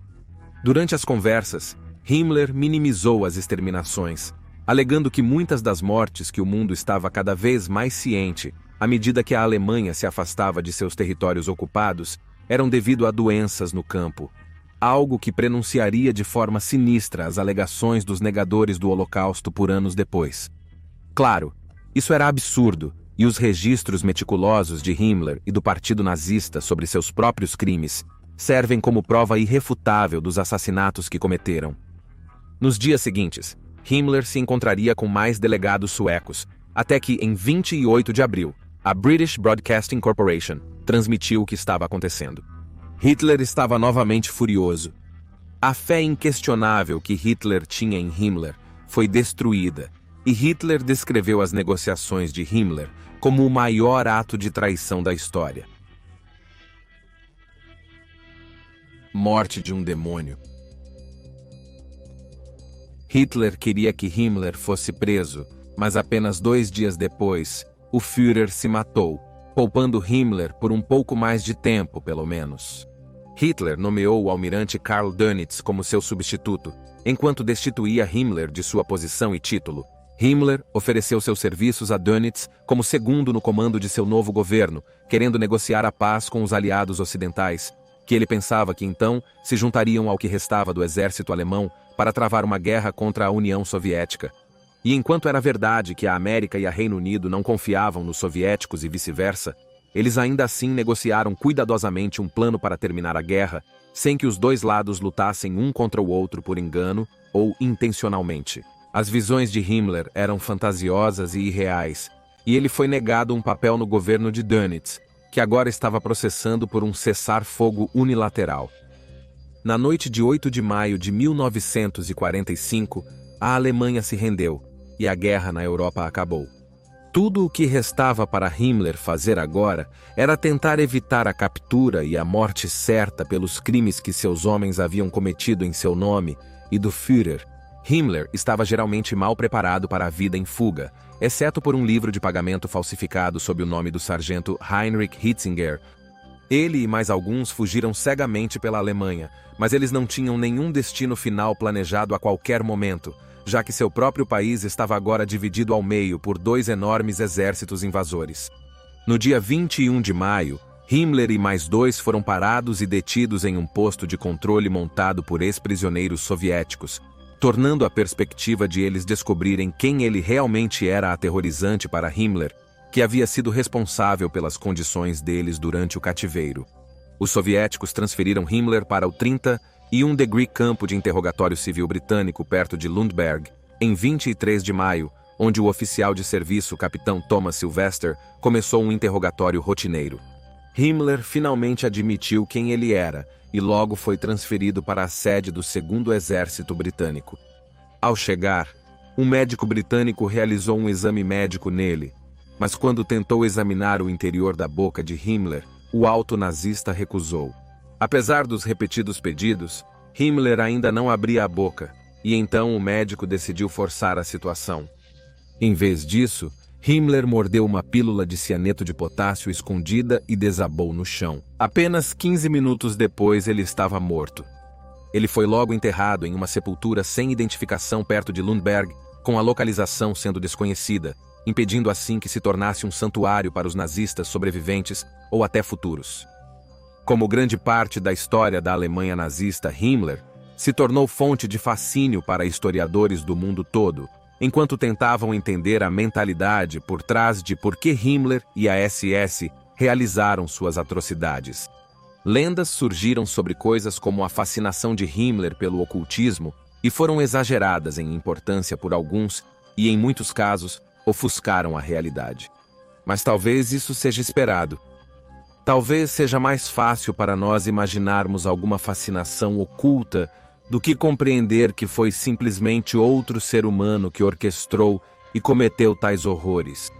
Speaker 1: Durante as conversas, Himmler minimizou as exterminações, alegando que muitas das mortes que o mundo estava cada vez mais ciente, à medida que a Alemanha se afastava de seus territórios ocupados, eram devido a doenças no campo, algo que prenunciaria de forma sinistra as alegações dos negadores do Holocausto por anos depois. Claro, isso era absurdo, e os registros meticulosos de Himmler e do Partido Nazista sobre seus próprios crimes servem como prova irrefutável dos assassinatos que cometeram. Nos dias seguintes, Himmler se encontraria com mais delegados suecos, até que, em 28 de abril, a British Broadcasting Corporation transmitiu o que estava acontecendo. Hitler estava novamente furioso. A fé inquestionável que Hitler tinha em Himmler foi destruída, e Hitler descreveu as negociações de Himmler como o maior ato de traição da história. Morte de um demônio. Hitler queria que Himmler fosse preso, mas apenas 2 dias depois, o Führer se matou, poupando Himmler por um pouco mais de tempo, pelo menos. Hitler nomeou o almirante Karl Dönitz como seu substituto, enquanto destituía Himmler de sua posição e título. Himmler ofereceu seus serviços a Dönitz como segundo no comando de seu novo governo, querendo negociar a paz com os aliados ocidentais, que ele pensava que então se juntariam ao que restava do exército alemão para travar uma guerra contra a União Soviética. E enquanto era verdade que a América e a Reino Unido não confiavam nos soviéticos e vice-versa, eles ainda assim negociaram cuidadosamente um plano para terminar a guerra, sem que os dois lados lutassem um contra o outro por engano ou intencionalmente. As visões de Himmler eram fantasiosas e irreais, e ele foi negado um papel no governo de Dönitz, que agora estava processando por um cessar-fogo unilateral. Na noite de 8 de maio de 1945, a Alemanha se rendeu, e a guerra na Europa acabou. Tudo o que restava para Himmler fazer agora era tentar evitar a captura e a morte certa pelos crimes que seus homens haviam cometido em seu nome e do Führer. Himmler estava geralmente mal preparado para a vida em fuga, exceto por um livro de pagamento falsificado sob o nome do sargento Heinrich Hitzinger. Ele e mais alguns fugiram cegamente pela Alemanha, mas eles não tinham nenhum destino final planejado a qualquer momento, já que seu próprio país estava agora dividido ao meio por 2 enormes exércitos invasores. No dia 21 de maio, Himmler e mais 2 foram parados e detidos em um posto de controle montado por ex-prisioneiros soviéticos, tornando a perspectiva de eles descobrirem quem ele realmente era aterrorizante para Himmler, que havia sido responsável pelas condições deles durante o cativeiro. Os soviéticos transferiram Himmler para o 31 Degree Campo de Interrogatório Civil Britânico perto de Lundberg, em 23 de maio, onde o oficial de serviço, capitão Thomas Sylvester, começou um interrogatório rotineiro. Himmler finalmente admitiu quem ele era e logo foi transferido para a sede do 2º Exército Britânico. Ao chegar, um médico britânico realizou um exame médico nele, mas quando tentou examinar o interior da boca de Himmler, o alto nazista recusou. Apesar dos repetidos pedidos, Himmler ainda não abria a boca, e então o médico decidiu forçar a situação. Em vez disso, Himmler mordeu uma pílula de cianeto de potássio escondida e desabou no chão. Apenas 15 minutos depois ele estava morto. Ele foi logo enterrado em uma sepultura sem identificação perto de Lundberg, com a localização sendo desconhecida, impedindo assim que se tornasse um santuário para os nazistas sobreviventes ou até futuros. Como grande parte da história da Alemanha nazista, Himmler se tornou fonte de fascínio para historiadores do mundo todo, enquanto tentavam entender a mentalidade por trás de por que Himmler e a SS realizaram suas atrocidades. Lendas surgiram sobre coisas como a fascinação de Himmler pelo ocultismo e foram exageradas em importância por alguns e, em muitos casos, ofuscaram a realidade. Mas talvez isso seja esperado. Talvez seja mais fácil para nós imaginarmos alguma fascinação oculta do que compreender que foi simplesmente outro ser humano que orquestrou e cometeu tais horrores.